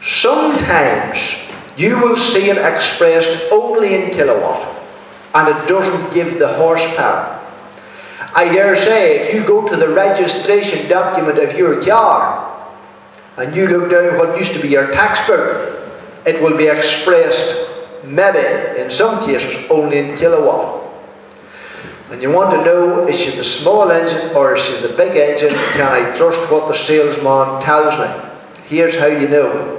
Sometimes you will see it expressed only in kilowatt, and it doesn't give the horsepower. I dare say, if you go to the registration document of your car and you look down what used to be your tax book, it will be expressed, maybe in some cases, only in kilowatt. And you want to know, is she the small engine or is she the big engine? Can I trust what the salesman tells me? Here's how you know.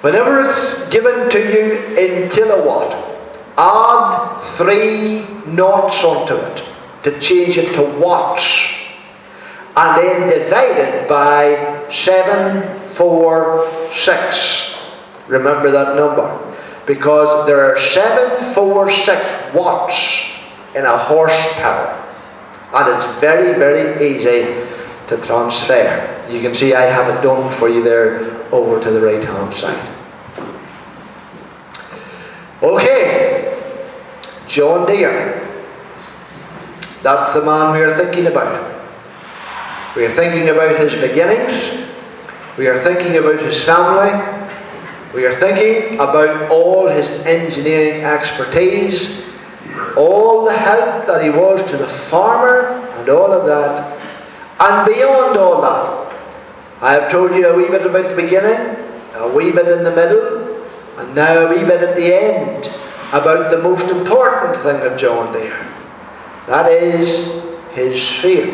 Whenever it's given to you in kilowatt, add 3 noughts onto it to change it to watts, and then divide it by 746. Remember that number, because there are 746 watts in a horsepower, and it's very easy to transfer. You can see I have it done for you there over to the right hand side. Okay, John Deere, that's the man we are thinking about. We are thinking about his beginnings, we are thinking about his family, we are thinking about all his engineering expertise, all the help that he was to the farmer and all of that. And beyond all that, I have told you a wee bit about the beginning, a wee bit in the middle, and now a wee bit at the end about the most important thing of John Deere. That is his faith.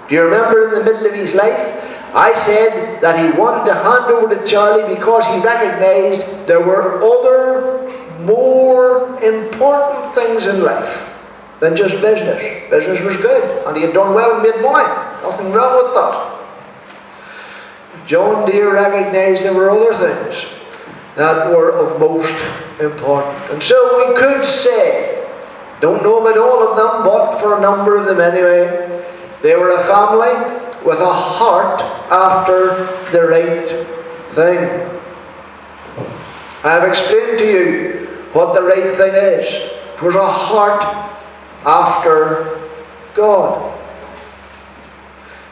Do you remember in the middle of his life, I said that he wanted to hand over to Charlie because he recognized there were other, more important things in life than just business. Business was good, and he had done well and made money. Nothing wrong with that. John Deere recognized there were other things that were of most importance. And so we could say, don't know about all of them, but for a number of them anyway, they were a family with a heart after the right thing. I have explained to you what the right thing is. It was a heart after God.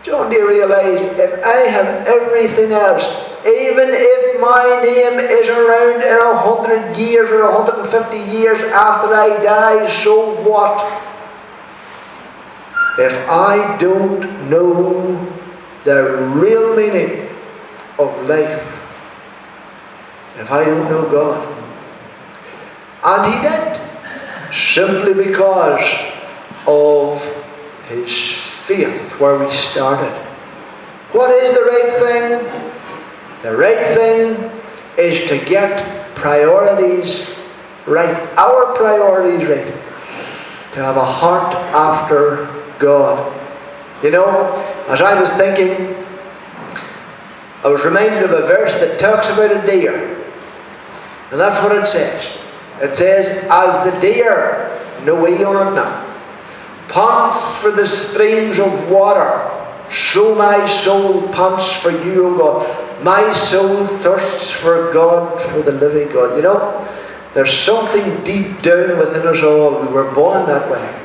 John Deere realized, if I have everything else, even if my name is around in 100 years or 150 years after I die, so what? If I don't know the real meaning of life, if I don't know God. And he did, simply because of his faith, where we started. What is the right thing? The right thing is to get priorities right, our priorities right, to have a heart after God. You know, as I was thinking, I was reminded of a verse that talks about a deer. And that's what it says. It says, as the deer, no way on it now, pants for the streams of water, so my soul pants for you, O God. My soul thirsts for God, for the living God. You know, there's something deep down within us all. We were born that way.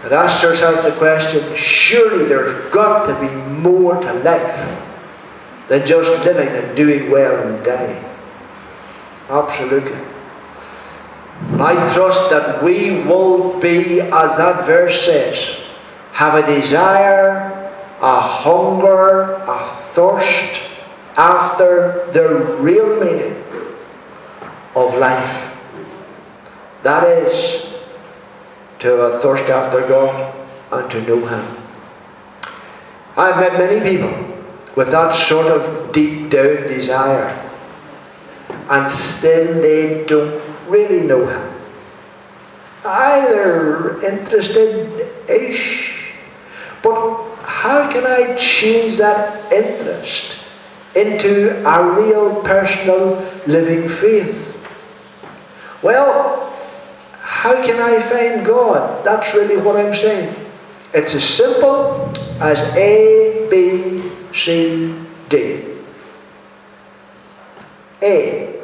And asked ourselves the question, surely there's got to be more to life than just living and doing well and dying. Absolutely. And I trust that we will be, as that verse says, have a desire, a hunger, a thirst after the real meaning of life. That is, to have a thirst after God and to know Him. I've met many people with that sort of deep down desire, and still they don't really know Him. Either interested-ish, but how can I change that interest into a real personal living faith? Well, how can I find God? That's really what I'm saying. It's as simple as A, B, C, D. A.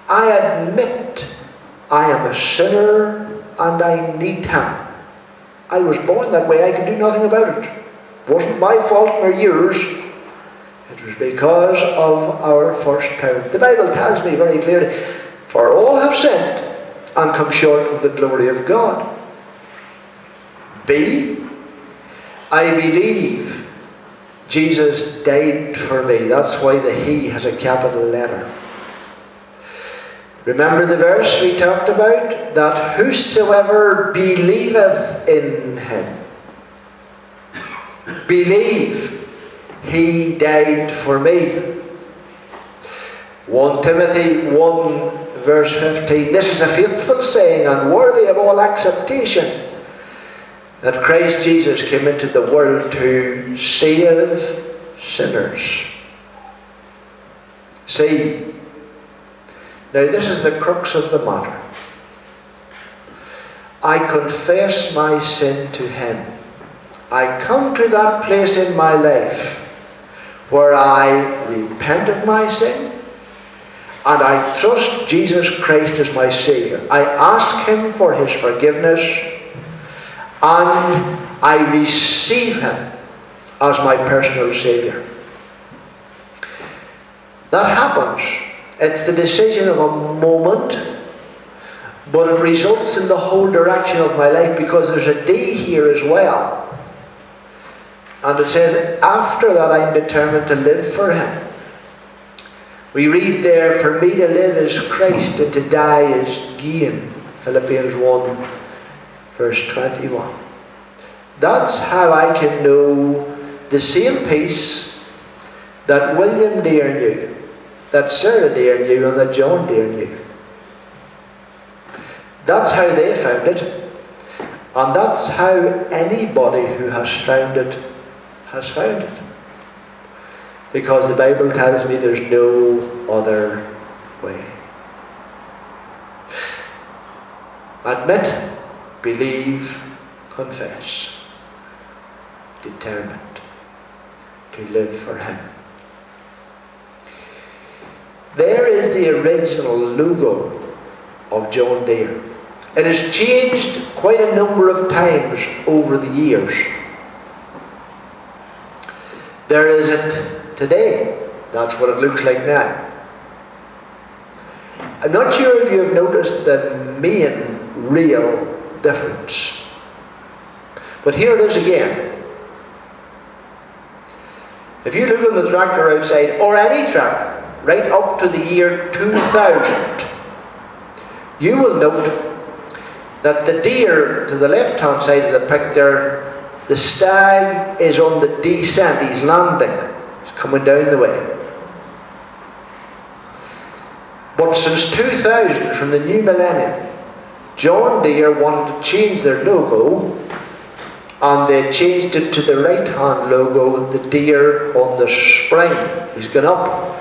I admit I am a sinner and I need Him. I was born that way. I can do nothing about it. It wasn't my fault nor yours. It was because of our first parent. The Bible tells me very clearly, for all have sinned and come short of the glory of God. B. I believe Jesus died for me. That's why the He has a capital letter. Remember the verse we talked about? That whosoever believeth in Him. Believe He died for me. 1 Timothy 1 verse 15. This is a faithful saying and worthy of all acceptation, that Christ Jesus came into the world to save sinners. See, now this is the crux of the matter. I confess my sin to Him. I come to that place in my life where I repent of my sin and I trust Jesus Christ as my Saviour. I ask Him for His forgiveness and I receive Him as my personal Saviour. That happens. It's the decision of a moment, but it results in the whole direction of my life, because there's a D here as well. And it says, after that I'm determined to live for Him. We read there, for me to live is Christ and to die is gain. Philippians 1 verse 21. That's how I can know the same peace that William Deere knew, that Sarah Deere knew, and that John Deere knew. That's how they found it, and that's how anybody who has found it has found it. Because the Bible tells me there's no other way. Admit, believe, confess. Determined to live for Him. There is the original logo of John Deere. It has changed quite a number of times over the years. There is it today. That's what it looks like now. I'm not sure if you have noticed the main real difference. But here it is again. If you look on the tractor outside, or any tractor, right up to the year 2000, you will note that the Deere to the left-hand side of the picture, the stag is on the descent, he's landing, he's coming down the way. But since 2000, from the new millennium, John Deere wanted to change their logo, and they changed it to the right-hand logo, the Deere on the spring. He's gone up.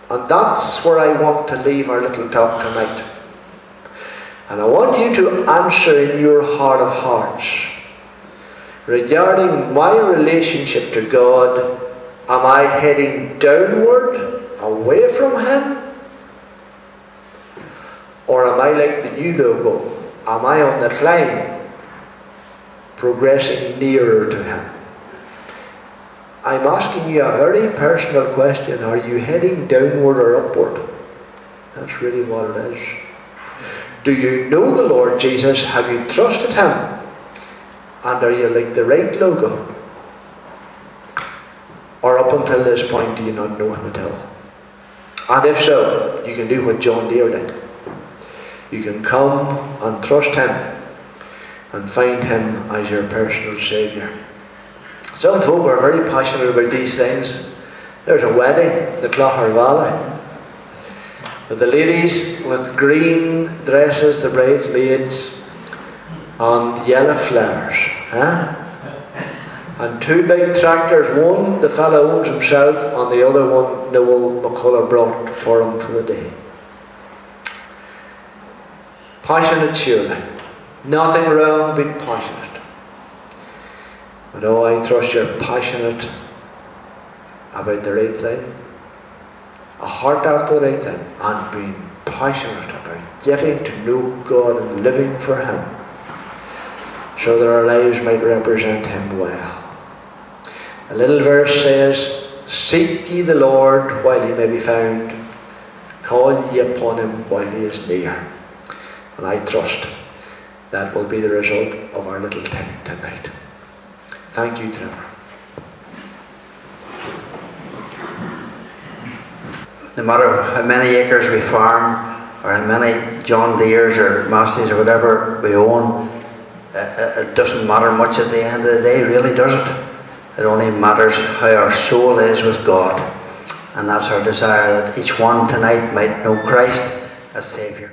And that's where I want to leave our little talk tonight. And I want you to answer in your heart of hearts regarding my relationship to God. Am I heading downward, away from Him? Or am I like the new logo? Am I on the climb, progressing nearer to Him? I'm asking you a very personal question. Are you heading downward or upward? That's really what it is. Do you know the Lord Jesus? Have you trusted Him? And are you like the right logo? Or up until this point do you not know Him at all? And if so, you can do what John Deere did. You can come and trust Him and find Him as your personal Saviour. Some folk are very passionate about these things. There's a wedding in the Clogher Valley with the ladies with green dresses, the bridesmaids, and yellow flowers. And two big tractors. One the fellow owns himself, and the other one Noel McCullough brought for him for the day. Passionate, surely. Nothing wrong being passionate. But oh, I trust you're passionate about the right thing. A heart after the right thing. And being passionate about getting to know God and living for Him, so that our lives might represent Him well. A little verse says, "Seek ye the Lord while He may be found. Call ye upon Him while He is near." And I trust that will be the result of our little time tonight. Thank you, Trevor. No matter how many acres we farm, or how many John Deeres or Masseys or whatever we own, it doesn't matter much at the end of the day, really, does it? It only matters how our soul is with God. And that's our desire, that each one tonight might know Christ as Saviour.